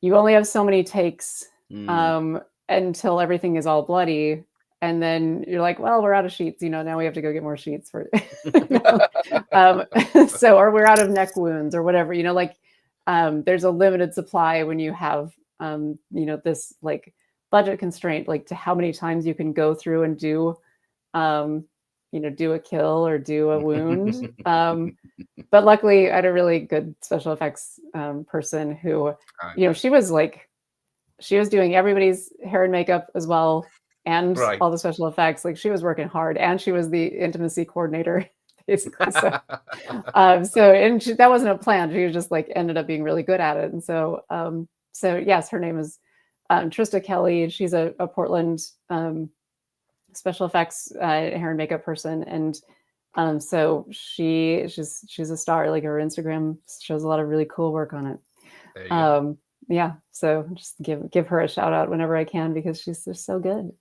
only have so many takes until everything is all bloody. And then you're like, well, we're out of sheets. Now we have to go get more sheets for, so, or we're out of neck wounds or whatever. There's a limited supply when you have, this, like, budget constraint, like, to how many times you can go through and do, do a kill or do a wound. But luckily, I had a really good special effects person who, she was doing everybody's hair and makeup as well. And all the special effects, like, she was working hard, and she was the intimacy coordinator, basically. So, that wasn't a plan. She was just, like, ended up being really good at it. And so, yes, her name is Trista Kelly. She's a Portland special effects hair and makeup person, and so she's a star. Like, her Instagram shows a lot of really cool work on it. There you go. Yeah, so just give her a shout out whenever I can, because she's just so good.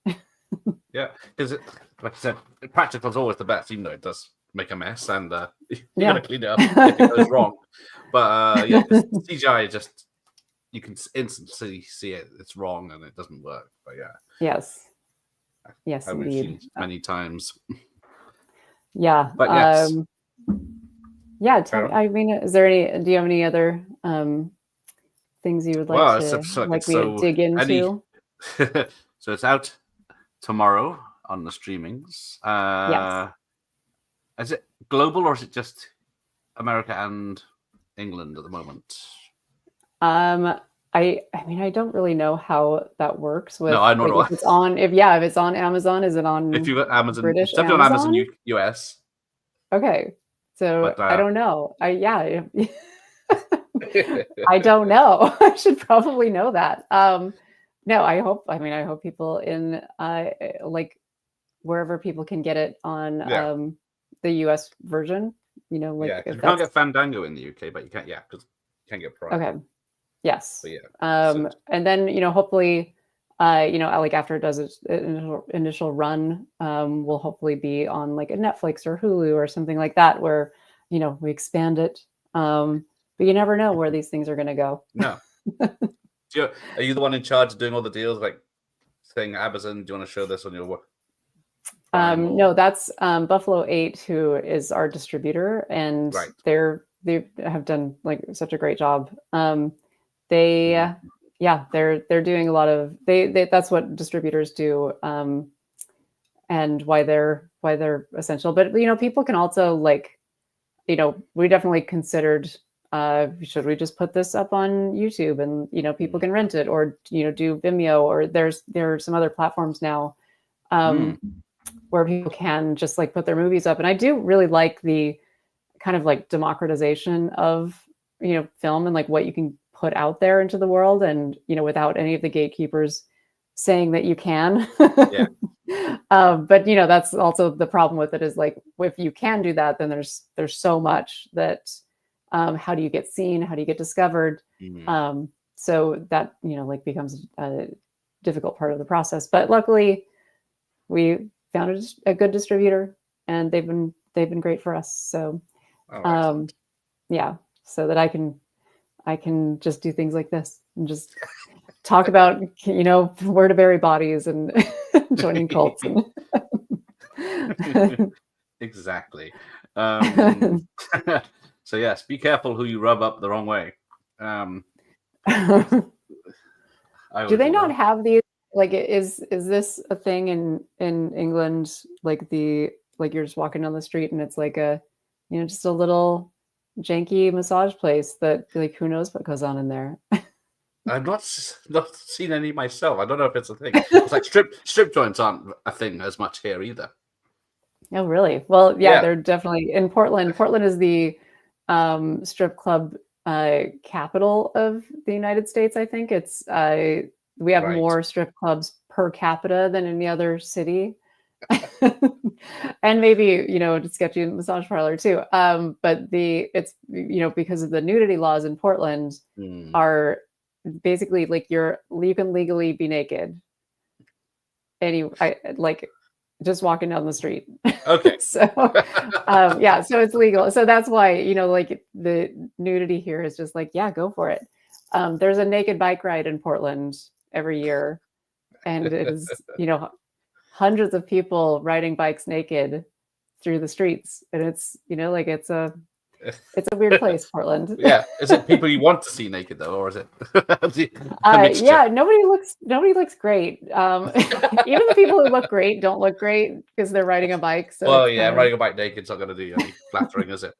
Yeah, because like I said, practical is always the best, even though it does make a mess, and you gotta clean it up if it goes wrong. But CGI, just, you can instantly see it's wrong and it doesn't work. But yeah, yes, I've indeed, seen many times. Yeah, but yes, I mean, do you have any other things you would like to dig into? So it's out tomorrow on the streamings. Yes. Is it global or is it just America and England at the moment? I mean, I don't really know how that works with No, I know. like if it's on if it's on Amazon, is it on If you've got Amazon, British it's definitely on Amazon Amazon? US. Okay. So But I don't know. I don't know. I should probably know that. No, I mean, I hope people in like wherever people can get it on Yeah. the US version, like Yeah, if you can't that's get Fandango in the UK, but you can't. Yeah, because you can't get Prime. okay. Yes. But yeah. So, And then, hopefully, like after it does its initial run, will hopefully be on like a Netflix or Hulu or something like that, where, we expand it. But you never know where these things are going to go. no. Are you the one in charge of doing all the deals? Like saying, Amazon, do you want to show this on your work? No, that's Buffalo 8, who is our distributor, and Right. they have done like such a great job. They're doing a lot of they that's what distributors do, and why they're essential. But people can also like, we definitely considered, should we just put this up on YouTube and people can rent it, or do Vimeo, or there are some other platforms now where people can just like put their movies up. And I do really like the kind of like democratization of film and like what you can put out there into the world, and without any of the gatekeepers saying that you can. Yeah. But that's also the problem with it, is like if you can do that, then there's so much that how do you get seen, how do you get discovered? So that like becomes a difficult part of the process. But luckily we found a good distributor, and they've been great for us. So yeah, so that I can just do things like this and just talk about where to bury bodies and joining cults. Exactly. So yes, be careful who you rub up the wrong way. Do they not have these? Like, is this a thing in England? Like you're just walking down the street and it's like a, just a little janky massage place that like who knows what goes on in there. I've not seen any myself. I don't know if it's a thing. It's like strip joints aren't a thing as much here either. Oh, really? Well, yeah. They're definitely in Portland. Portland is the strip club capital of the United States. I think it's we have more strip clubs per capita than any other city. And maybe a sketchy massage parlor too. But it's because of the nudity laws in Portland are basically like you can legally be naked. Like just walking down the street. Okay. So so it's legal. So that's why like the nudity here is just like, yeah, go for it. There's a naked bike ride in Portland every year, and it is hundreds of people riding bikes naked through the streets, and it's like it's a weird place, Portland. Yeah, is it people you want to see naked though, or is it? Yeah, nobody looks great. Even the people who look great don't look great because they're riding a bike. So well, yeah, riding a bike naked's not going to do you any flattering, is it?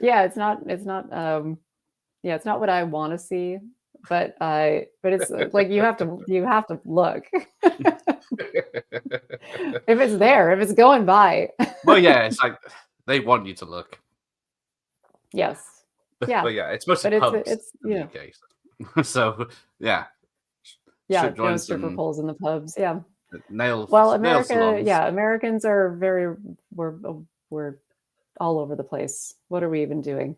Yeah, it's not. It's not what I want to see. But it's like you have to look. If it's there, if it's going by. Well, yeah, it's like they want you to look. Yes. Yeah. But yeah, it's mostly pubs it's in the UK. So yeah. Yeah, no stripper poles in the pubs. Yeah. Well, America, Americans are we're all over the place. What are we even doing?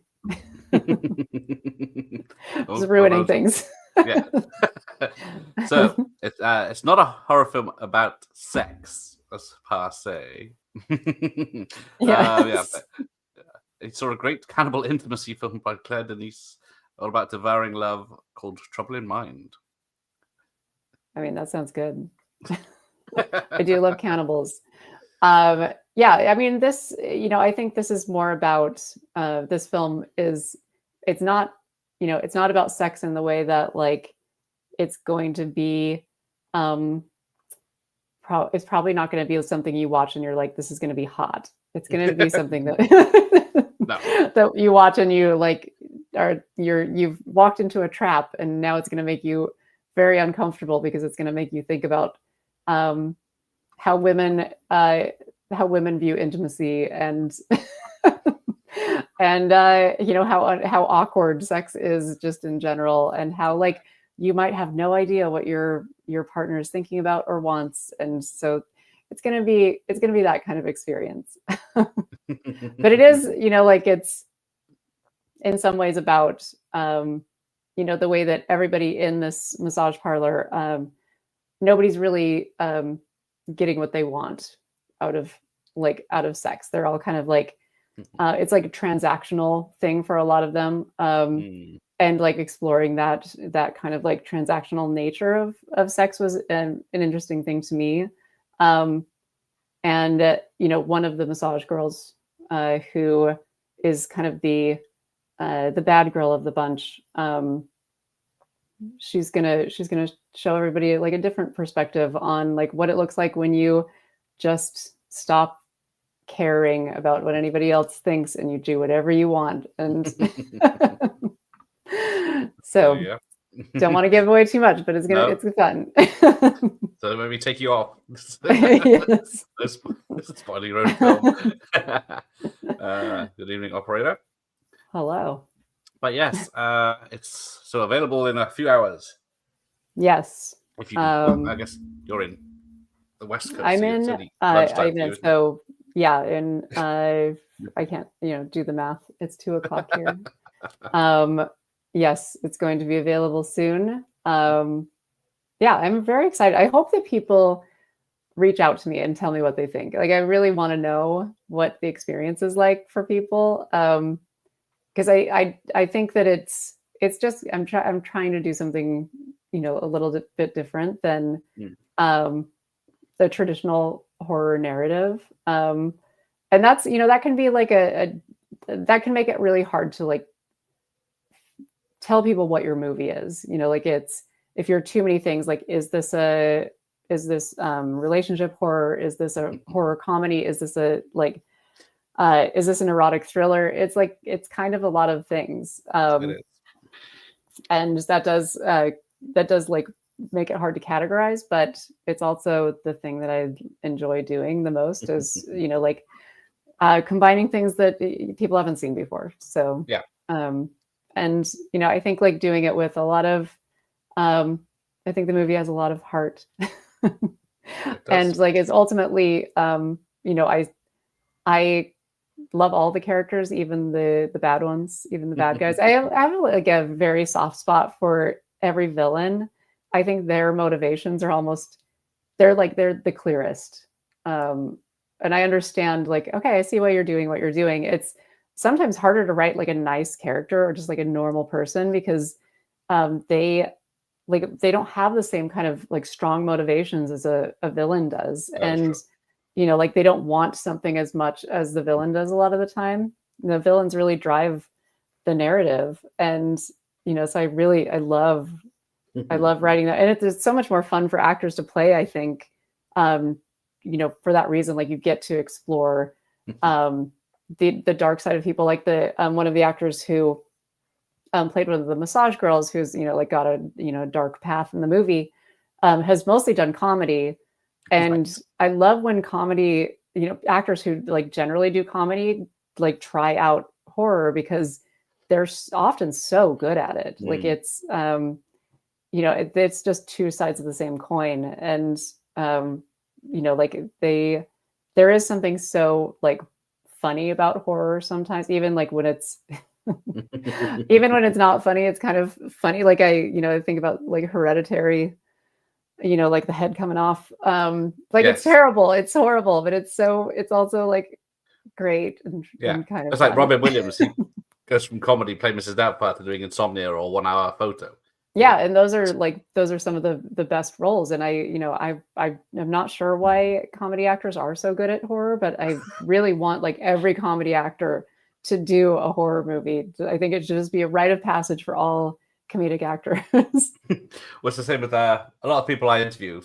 Just ruining things. Yeah. So it's not a horror film about sex as per se. It's sort of great cannibal intimacy film by Claire Denis, all about devouring love, called Trouble in Mind. I mean, that sounds good. I do love cannibals. I mean, this, I think this is more about, this film is, it's not about sex in the way that like, it's going to be, it's probably not going to be something you watch and you're like, this is going to be hot. It's going to be something that No. that you watch and you like you've walked into a trap, and now it's going to make you very uncomfortable because it's going to make you think about how women view intimacy and and how awkward sex is just in general, and how like you might have no idea what your partner is thinking about or wants, and so it's gonna be that kind of experience. But it is, like it's in some ways about the way that everybody in this massage parlor, nobody's really getting what they want out of sex. They're all kind of like it's like a transactional thing for a lot of them. And like exploring that kind of like transactional nature of sex was an interesting thing to me. And one of the massage girls who is kind of the bad girl of the bunch, she's gonna show everybody like a different perspective on like what it looks like when you just stop caring about what anybody else thinks and you do whatever you want. And so don't want to give away too much, but it's fun. So maybe take you off. Yes. This is spoiling your own film. Good evening, operator. Hello. But yes, it's so available in a few hours. Yes. If you, I guess you're in the West Coast. I'm in. I'm in. So yeah, and I can't do the math. It's 2:00 here. Yes, it's going to be available soon. Yeah, I'm very excited. I hope that people reach out to me and tell me what they think. Like, I really want to know what the experience is like for people. Because I think that it's just I'm trying to do something a little bit different than the traditional horror narrative, and that's that can be like that can make it really hard to like tell people what your movie is. Like it's if you're too many things, like is this relationship horror? Is this a horror comedy? Is this is this an erotic thriller? It's like it's kind of a lot of things, and that does like make it hard to categorize. But it's also the thing that I enjoy doing the most is like combining things that people haven't seen before. So yeah, and I think like doing it with a lot of I think the movie has a lot of heart, and like it's ultimately I love all the characters, even the bad ones, even the bad guys. I have like a very soft spot for every villain. I think their motivations are they're the clearest. And I understand like, okay, I see why you're doing what you're doing. It's sometimes harder to write like a nice character or just like a normal person because they don't have the same kind of like strong motivations as a villain does. And like they don't want something as much as the villain does a lot of the time. The villains really drive the narrative. And, so I love writing that. And it's so much more fun for actors to play, I think, for that reason, like you get to explore the dark side of people. Like the one of the actors who played one of the massage girls who's, like got a, dark path in the movie, has mostly done comedy. And I love when comedy, actors who like generally do comedy, like try out horror because they're often so good at it. Like it's, it's just two sides of the same coin. And, like there is something so like funny about horror sometimes, even like when it's, even when it's not funny, it's kind of funny. Like I think about like Hereditary, like the head coming off. Like it's terrible, it's horrible, but it's also like great and kind of. It's like Robin Williams. He goes from comedy, playing Mrs. Doubtfire, to doing Insomnia or 1 Hour Photo. Yeah, and those are some of the best roles. And I'm not sure why comedy actors are so good at horror, but I really want like every comedy actor to do a horror movie. I think it should just be a rite of passage for all comedic actors. Well, it's the same with a lot of people I interview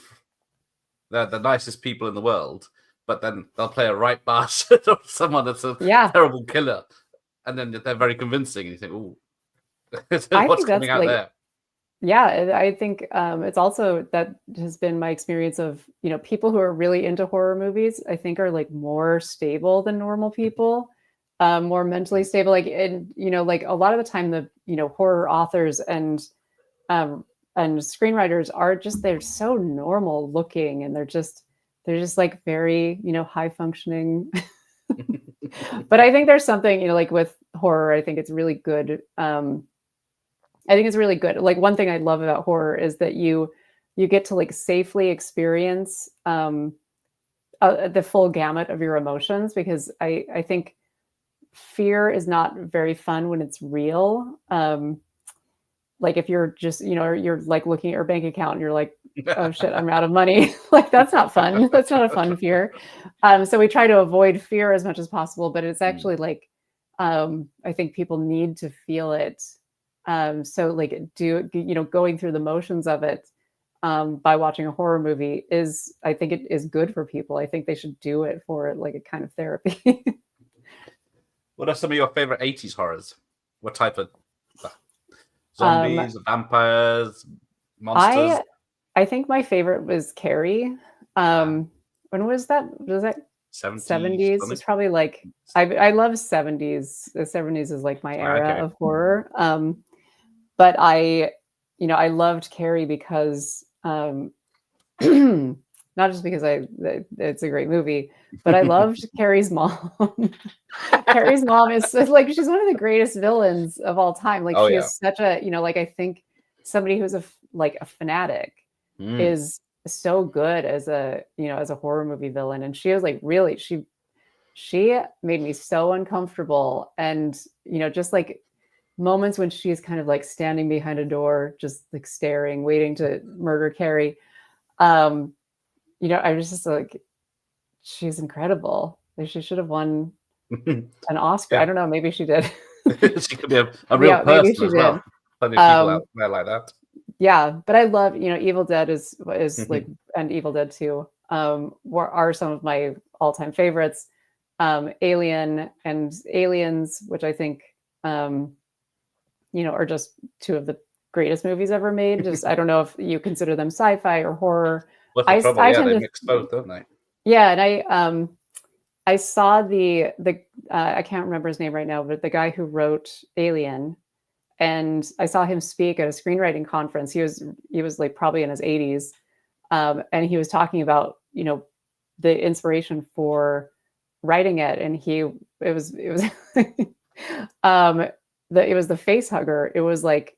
they're the nicest people in the world, but then they'll play a right bastard or someone that's a Yeah. terrible killer, and then they're very convincing, and you think, "Ooh, I what's think that's coming out like, there?" yeah, I think it's also that has been my experience of, people who are really into horror movies, I think are like more stable than normal people, more mentally stable. Like, and, like a lot of the time the, horror authors um, and screenwriters are just, they're so normal looking and they're just like very, high functioning. But I think there's something, like with horror, I think it's really good. I think it's really good. Like one thing I love about horror is that you get to like safely experience the full gamut of your emotions, because I think fear is not very fun when it's real. Like if you're just, you're like looking at your bank account and you're like, oh shit, I'm out of money. Like that's not fun. That's not a fun fear. So we try to avoid fear as much as possible, but it's actually like, I think people need to feel it. So like going through the motions of it by watching a horror movie I think it is good for people. I think they should do it for like a kind of therapy. What are some of your favorite 80s horrors? What type of zombies, vampires, monsters? I think my favorite was Carrie. When was that? Was that 70s? It's probably like I love 70s. The 70s is like my era of horror. But I loved Carrie because not just because it's a great movie, but I loved Carrie's mom. Carrie's mom is like, she's one of the greatest villains of all time. Like she is such a, like I think somebody who's a fanatic is so good as a horror movie villain. And she was like really, she made me so uncomfortable. And, just like moments when she's kind of like standing behind a door, just like staring, waiting to murder Carrie. I was just like, she's incredible. Like, she should have won an Oscar. I don't know. Maybe she did. She could be a real person as well. Plenty of people out there like that. Yeah, but I love, Evil Dead is like, and Evil Dead 2 are some of my all-time favorites. Alien and Aliens, which I think are just two of the greatest movies ever made. Just I don't know if you consider them sci-fi or horror. What's the trouble? They mix both, don't they? Yeah, and I saw the I can't remember his name right now, but the guy who wrote Alien, and I saw him speak at a screenwriting conference. He was like probably in his 80s, and he was talking about the inspiration for writing it, and it was it was the face hugger. It was like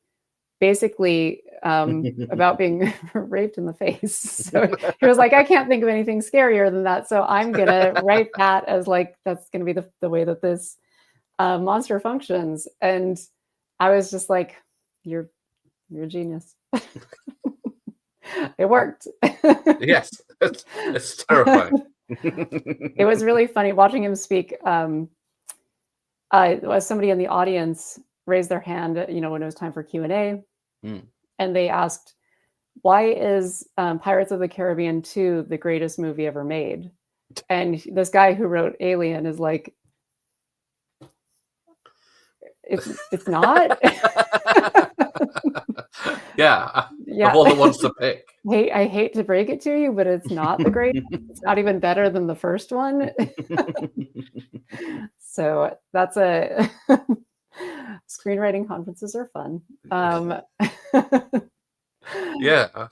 basically about being raped in the face. So he was like, I can't think of anything scarier than that. So I'm going to write that as like, that's going to be the way that this monster functions. And I was just like, you're a genius. It worked. Yes, it's terrifying. It was really funny watching him speak. Somebody in the audience raised their hand, when it was time for Q&A. And they asked, why is Pirates of the Caribbean 2 the greatest movie ever made? And this guy who wrote Alien is like, it's not. yeah. Of all the ones to pick. I hate to break it to you, but it's not the greatest. It's not even better than the first one. So that's screenwriting conferences are fun. Yeah.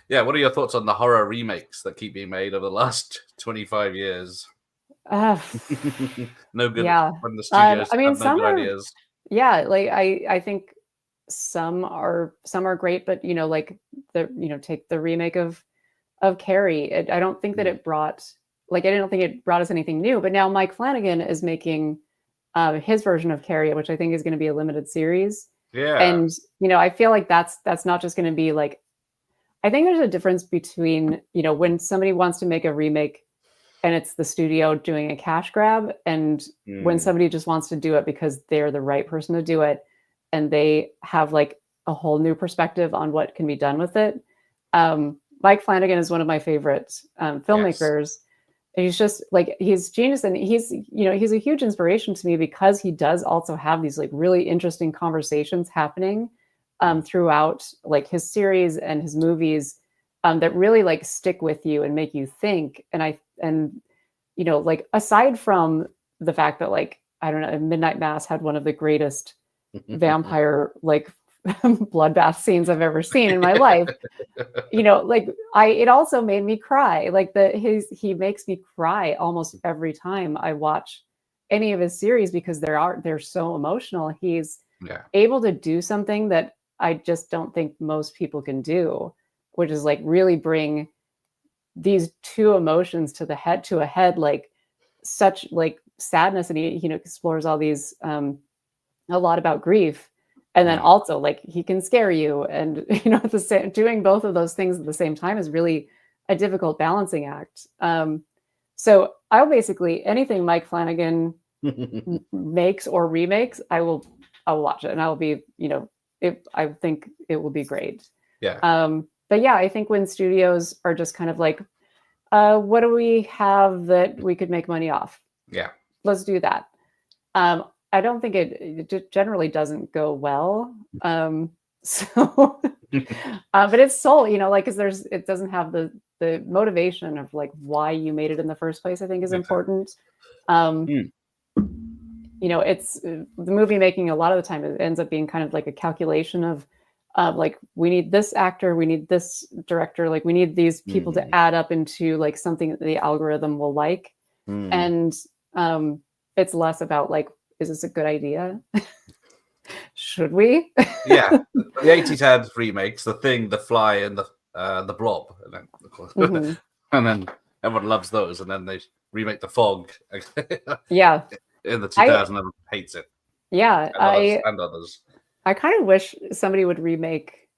Yeah, what are your thoughts on the horror remakes that keep being made over the last 25 years? No good. Yeah. When the studios have some no good ideas. Yeah, like I think some are great, but like take the remake of Carrie. I don't think that it brought, like, I don't think it brought us anything new. But now Mike Flanagan is making his version of Carrie, which I think is going to be a limited series. Yeah. And I feel like that's not just going to be like, I think there's a difference between when somebody wants to make a remake and it's the studio doing a cash grab, and when somebody just wants to do it because they're the right person to do it. and they have like a whole new perspective on what can be done with it. Mike Flanagan is one of my favorite filmmakers. And he's just like, he's genius, and he's a huge inspiration to me because he does also have these like really interesting conversations happening throughout like his series and his movies that really like stick with you and make you think. And like aside from the fact that like, I don't know, Midnight Mass had one of the greatest vampire like bloodbath scenes I've ever seen in my life. It also made me cry. Like he makes me cry almost every time I watch any of his series because they're so emotional. He's able to do something that I just don't think most people can do, which is like really bring these two emotions to a head, like such like sadness. And he explores all these a lot about grief. And then also like he can scare you, and doing both of those things at the same time is really a difficult balancing act. So I'll basically anything Mike Flanagan makes or remakes, I'll watch it, and I'll be I think it will be great. But yeah, I think when studios are just kind of like, what do we have that we could make money off? Let's do that. I don't think it generally doesn't go well. But it's soul, like, because it doesn't have the motivation of like why you made it in the first place, I think is important. It's the movie making a lot of the time, it ends up being kind of like a calculation of like, we need this actor, we need this director, like we need these people to add up into like something that the algorithm will like. And it's less about like, is this a good idea? Should we? The 80s had remakes, The Thing, The Fly, and the Blob, and then of course, and then everyone loves those, and then they remake The Fog. In the 2000s, everyone hates it. And others. I kind of wish somebody would remake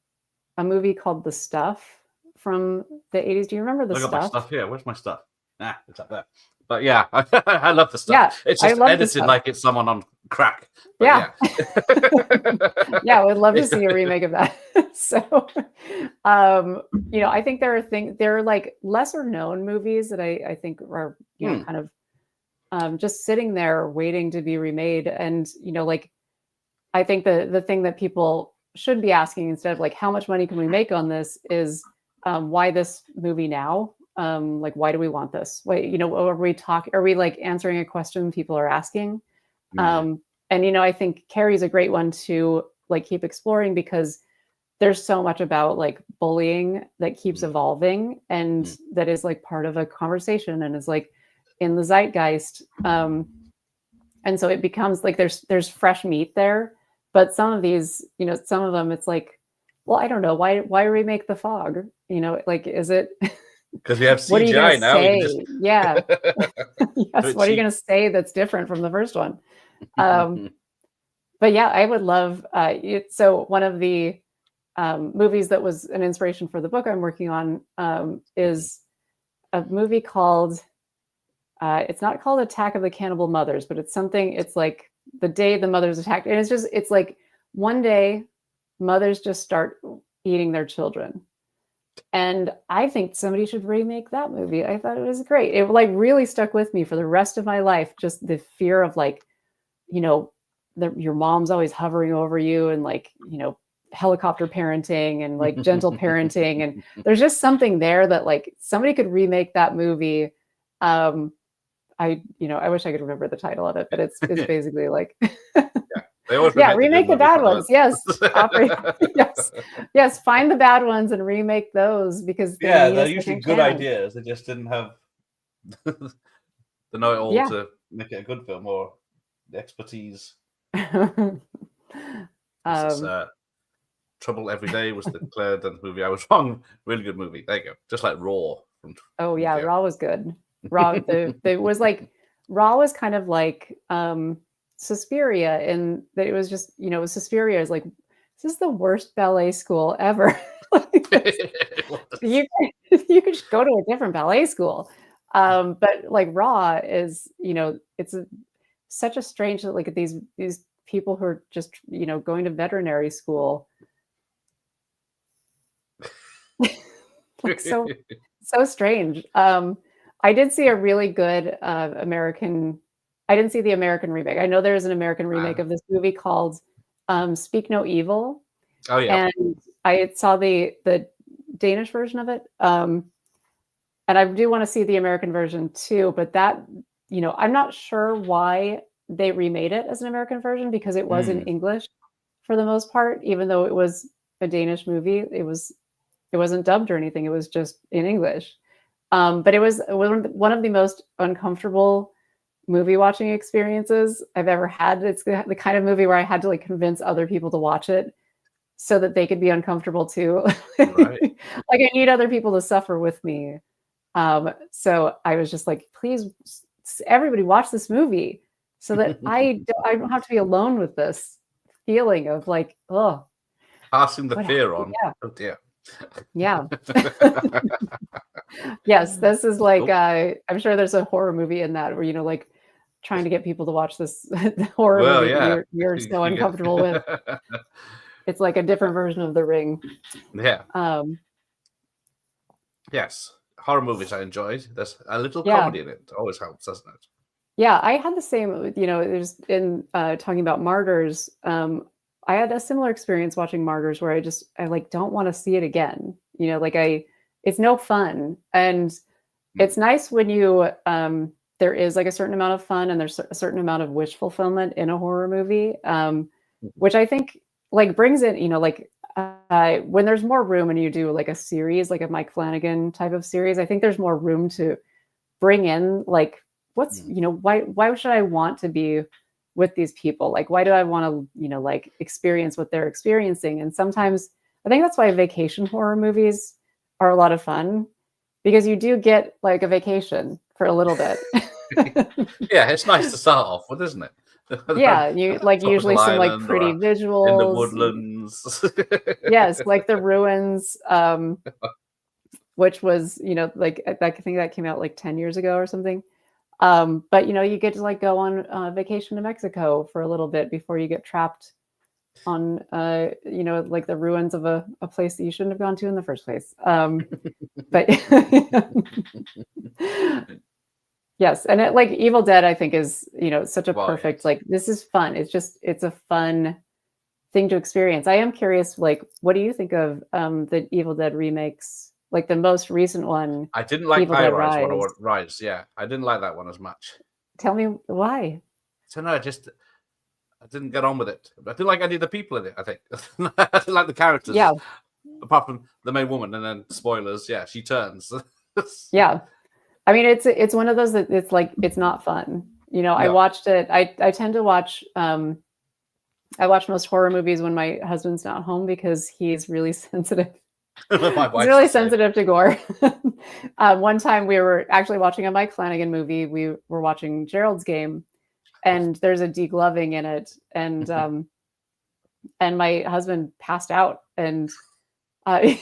a movie called The Stuff from the 80s. Do you remember The Stuff? I got my stuff here. Where's my stuff? It's up there. But yeah, I love The Stuff. It's just edited like it's someone on crack. But I would love to see a remake of that. So, I think there are like lesser known movies that I think are kind of just sitting there waiting to be remade. And like, I think the thing that people should be asking instead of like, how much money can we make on this is why this movie now? Like, why do we want this? Wait, are we like answering a question people are asking? And I think Carrie's a great one to like keep exploring, because there's so much about like bullying that keeps evolving and that is like part of a conversation and is like in the zeitgeist. And so it becomes like there's fresh meat there, but some of these, some of them it's like, well, I don't know, why remake The Fog? Like, is it because we have CGI now? Yes, what are you going to say that's different from the first one? But yeah, I would love it. So one of the movies that was an inspiration for the book I'm working on is a movie called it's not called Attack of the Cannibal Mothers, but it's like the day the mothers attacked, and it's like one day mothers just start eating their children. And I think somebody should remake that movie. I thought it was great. It like really stuck with me for the rest of my life. Just the fear of like, your mom's always hovering over you, and like, helicopter parenting and like gentle parenting. And there's just something there that like somebody could remake that movie. I wish I could remember the title of it, but it's basically like, They always remake the bad ones. Yes. Yes. Find the bad ones and remake those, because they're usually good ideas. They just didn't have the know-it-all to make it a good film, or the expertise. Trouble Every Day was declared the movie. I was wrong. Really good movie. There you go. Just like Raw. Raw was good. Raw. Raw was kind of like Suspiria, in that it was just, Suspiria is like, this is the worst ballet school ever. You could just go to a different ballet school. But like Raw is, it's such a strange, like these people who are just, going to veterinary school. Like so strange. I did see a really good American. I didn't see the American remake. I know there's an American remake of this movie called Speak No Evil. Oh yeah. And I saw the Danish version of it. And I do want to see the American version too, but that, I'm not sure why they remade it as an American version, because it was in English for the most part, even though it was a Danish movie. It wasn't dubbed or anything. It was just in English. But it was one of the most uncomfortable movie watching experiences I've ever had. It's the kind of movie where I had to like convince other people to watch it so that they could be uncomfortable too. Right. Like I need other people to suffer with me. So I was just like, please, everybody watch this movie so that I don't have to be alone with this feeling of like, oh, passing the fear on. Yeah. Oh dear. Yeah. Yes, this is like I'm sure there's a horror movie in that where like trying to get people to watch this horror movie that you're so uncomfortable with. It's like a different version of The Ring. Yeah. Yes, horror movies I enjoyed. There's a little comedy in it. Always helps, doesn't it? Yeah, I had the same. There's in talking about Martyrs. I had a similar experience watching Martyrs where I like don't want to see it again. It's no fun. And it's nice when there is like a certain amount of fun and there's a certain amount of wish fulfillment in a horror movie, which I think like brings in, when there's more room and you do like a series, like a Mike Flanagan type of series, I think there's more room to bring in like, why should I want to be with these people? Like, why do I want to, like experience what they're experiencing? And sometimes I think that's why vacation horror movies are a lot of fun, because you do get like a vacation for a little bit. Yeah, it's nice to start off with, isn't it? Yeah, you like usually some like pretty visuals in the woodlands. Yes, like the ruins, which was like I think that came out like 10 years ago or something. But you get to like go on vacation to Mexico for a little bit before you get trapped on like the ruins of a place that you shouldn't have gone to in the first place. But yes, and it, like Evil Dead, I think is such a perfect like this is fun. It's a fun thing to experience. I am curious, like, what do you think of the Evil Dead remakes? Like the most recent one. I didn't like Rise. Yeah, I didn't like that one as much. Tell me why. So no, I didn't get on with it. I didn't like any of the people in it, I think. I didn't like the characters. Yeah. Apart from the main woman, and then spoilers, yeah, she turns. Yeah. I mean, it's one of those that it's like it's not fun. No. I watched it. I tend to watch I watch most horror movies when my husband's not home because he's really sensitive. He's really sensitive to gore. One time we were actually watching a Mike Flanagan movie. We were watching Gerald's Game, and there's a degloving in it, and my husband passed out, and I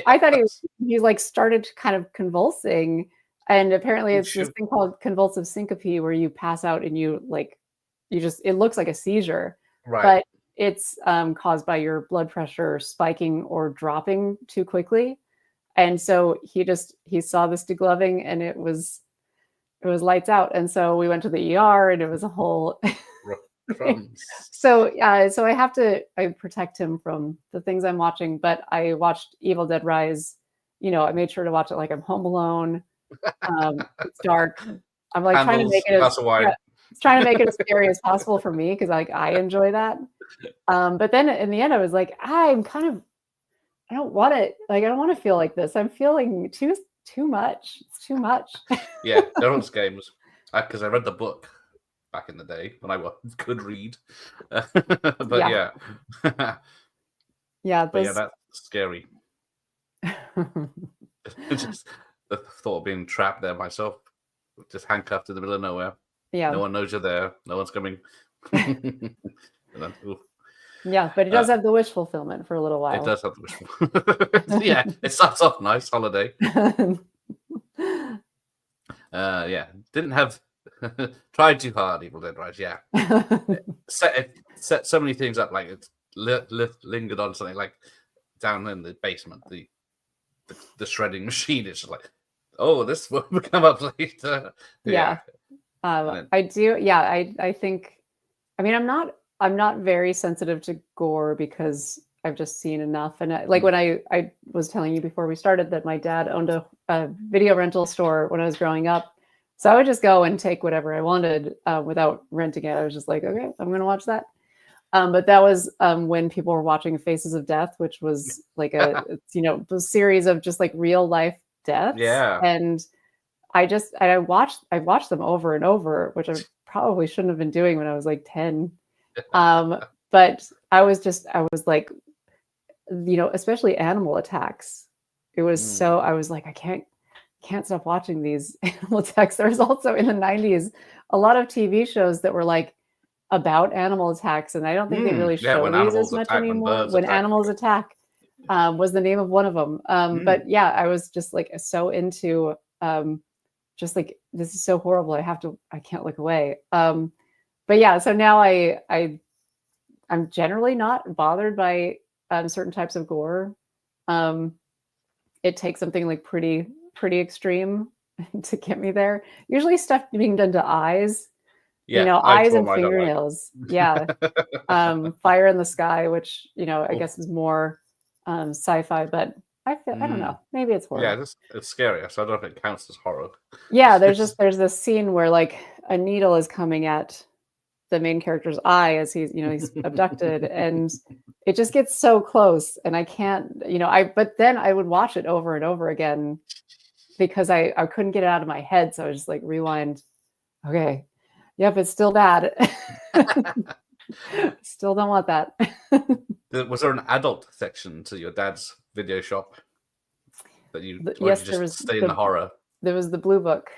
thought he like started kind of convulsing, and apparently it's this thing called convulsive syncope where you pass out and it looks like a seizure, right? But it's caused by your blood pressure spiking or dropping too quickly. And so he saw this degloving and it was lights out. And so we went to the ER and it was a whole So I protect him from the things I'm watching, but I watched Evil Dead Rise. I made sure to watch it like I'm home alone. It's dark. I'm like trying to make it trying to make it as scary as possible for me because like I enjoy that. But then in the end, I was like, I don't want it. Like I don't want to feel like this. I'm feeling too much. It's too much. Yeah, Gerald's Games. Because I read the book back in the day when I could read. But yeah. Yeah, but yeah, that's scary. Just the thought of being trapped there myself, just handcuffed in the middle of nowhere. Yeah. No one knows you're there. No one's coming. Yeah, but it does have the wish fulfillment for a little while. It does have the wish fulfillment. Yeah, it starts off nice, holiday. Yeah, didn't have Tried too hard, Evil Dead Rise. Yeah, set so many things up. Like it's lingered on something like down in the basement. The shredding machine is just like, oh, this will come up later. Yeah. I do. Yeah, I think. I mean, I'm not very sensitive to gore because I've just seen enough. And like when I was telling you before we started that my dad owned a video rental store when I was growing up, so I would just go and take whatever I wanted without renting it. I was just like, okay, I'm going to watch that. But that was when people were watching Faces of Death, which was like a series of just like real life deaths. Yeah. And I watched them over and over, which I probably shouldn't have been doing when I was like 10. But I was like, especially animal attacks. It was so, I was like, I can't stop watching these animal attacks. There was also in the 90s a lot of TV shows that were like about animal attacks, and I don't think they really show these as much anymore. When Animals Attack was the name of one of them. But yeah, I was just like so into just like, this is so horrible. I can't look away. But yeah, so now I'm generally not bothered by certain types of gore. It takes something like pretty extreme to get me there. Usually stuff being done to eyes, eyes and fingernails. Like. Yeah. Fire in the Sky, which, I guess is more sci-fi, but I don't know. Maybe it's horror. Yeah, it's scary. So I don't know if it counts as horror. Yeah, there's this scene where like a needle is coming at the main character's eye as he's abducted, and it just gets so close, and I can't, but then I would watch it over and over again because I couldn't get it out of my head, so I was just like rewind. Okay, yep, it's still bad. Still don't want that. Was there an adult section to your dad's video shop that yes, there was stay in the horror? There was the Blue Book.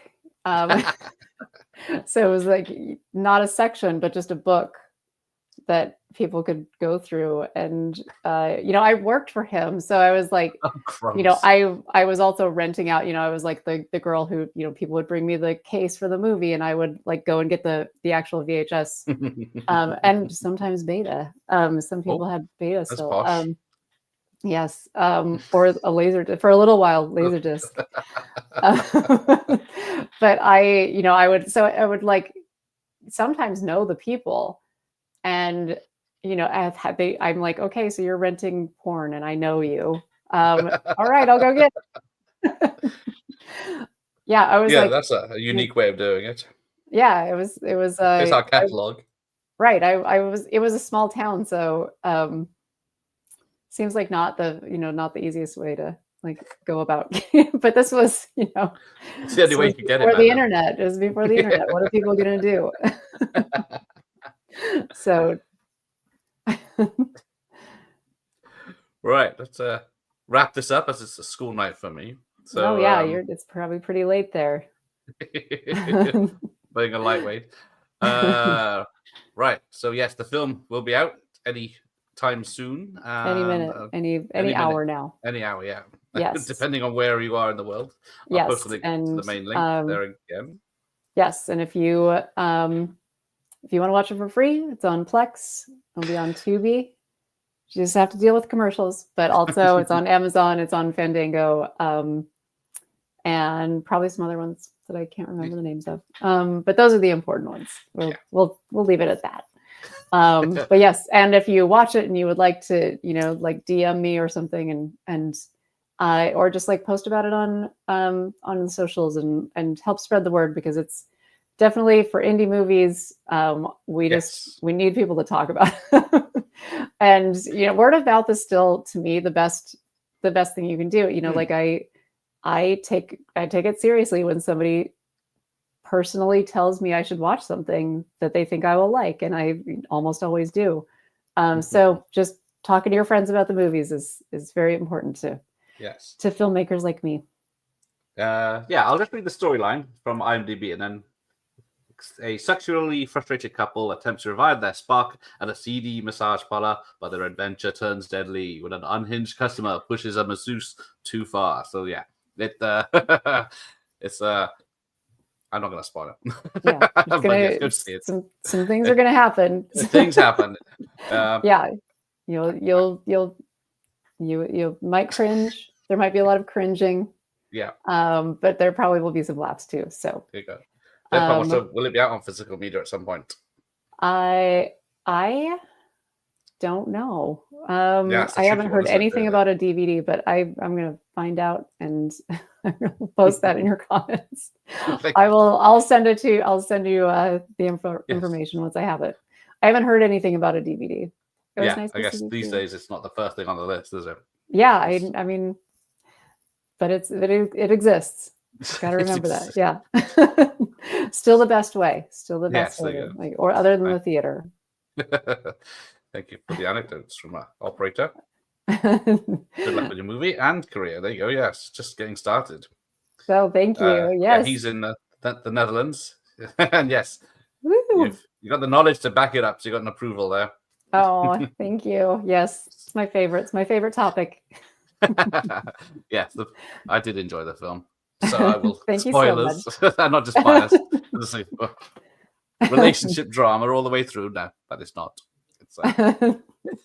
So it was like not a section, but just a book that people could go through. And I worked for him, so I was like, I was also renting out. I was like the girl who people would bring me the case for the movie, and I would like go and get the actual VHS, and sometimes beta. Some people had beta still. Yes, or a laser for a little while, Laserdisc. But I would like sometimes know the people, and I'm like, okay, so you're renting porn, and I know you. All right, I'll go get it. Yeah, I was like, that's a unique way of doing it. Yeah, it was. It's our catalog. Right. It was a small town, so seems like not the easiest way to like go about. But this was, it's the only way you could get it. Before the internet. It was before the internet. What are people gonna do? So right, let's wrap this up as it's a school night for me. So it's probably pretty late there. Being a lightweight. Right. So yes, the film will be out any time soon. Any minute, any hour now. Any hour, yeah. Yes. Depending on where you are in the world. I'll post a link to the main link there again. Yes, and if you want to watch it for free, it's on Plex. It'll be on Tubi. You just have to deal with commercials, but also it's on Amazon, it's on Fandango, and probably some other ones that I can't remember the names of. But those are the important ones. We'll leave it at that. But yes, and if you watch it and you would like to, like DM me or something, and or just like post about it on the socials and help spread the word, because it's definitely for indie movies. We need people to talk about it. And word of mouth is still, to me, the best thing you can do. Like I take it seriously when somebody personally tells me I should watch something that they think I will like, and I almost always do. So just talking to your friends about the movies is very important to filmmakers like me. I'll just read the storyline from IMDb, and then a sexually frustrated couple attempts to revive their spark at a seedy massage parlor, but their adventure turns deadly when an unhinged customer pushes a masseuse too far. So yeah, it's I'm not going to spoil it. Yeah, But yes, go see it. some things are gonna happen. Things happen. Yeah, you might cringe. There might be a lot of cringing. Yeah. But there probably will be some laughs too. So There you go. So will it be out on physical media at some point? I don't know. Yeah, I haven't heard anything about a DVD, but I'm gonna find out and post that in your comments. I'll send it to you. I'll send you the information once I have it. I haven't heard anything about a DVD. Yeah, nice I guess these days it's not the first thing on the list, is it? Yeah, I mean, but it exists. Got to remember that. Yeah. Still the best way. Still the best way. Like, or other than the theater. Thank you for the anecdotes from our operator. Good luck with your movie and career. There you go. Yes, just getting started. So thank you. Yes. Yeah, he's in the Netherlands. And yes, you got the knowledge to back it up. So you got an approval there. Oh, thank you. Yes, it's my favorite. It's my favorite topic. Yes, I did enjoy the film. So I will Thank spoilers. You so much. I'm not just biased. Relationship drama all the way through. No, but it's not.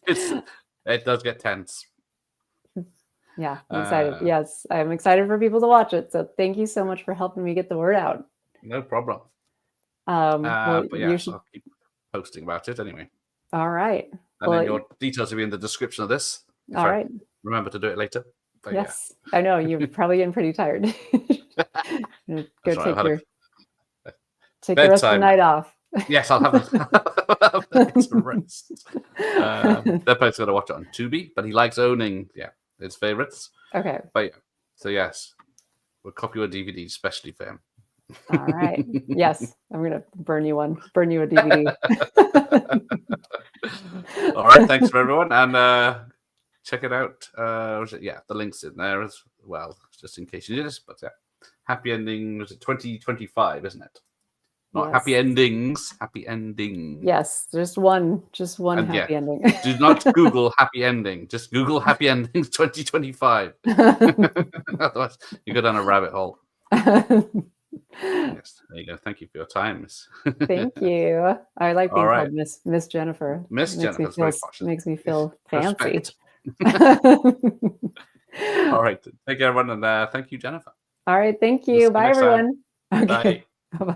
It does get tense. Yeah, I'm excited. Yes, I'm excited for people to watch it. So thank you so much for helping me get the word out. No problem. Well, but yeah, I'll keep posting about it anyway. All right. And then your details will be in the description of this. All right. Remember to do it later. But yes, yeah. I know you're probably getting pretty tired. Go take the rest of the night off. Yes, I'll have some rest. They're both going to watch it on Tubi, but he likes owning his favorites. Okay. But yeah, so yes, we'll copy you a DVD especially for him. All right. Yes, I'm going to burn you a DVD. All right, thanks for everyone, and check it out. The link's in there as well, just in case you did this. But yeah, happy ending. Was it 2025? Isn't it? Not happy endings. Happy ending. Yes, just one happy ending. Do not Google happy ending. Just Google happy endings 2025. Otherwise, you go down a rabbit hole. Yes, there you go. Thank you for your time. Thank you. I like being called Miss Jennifer. Miss Jennifer makes me feel fancy. All right. Take care, everyone, and thank you, Jennifer. All right. Thank you. Bye, everyone. Okay. Bye.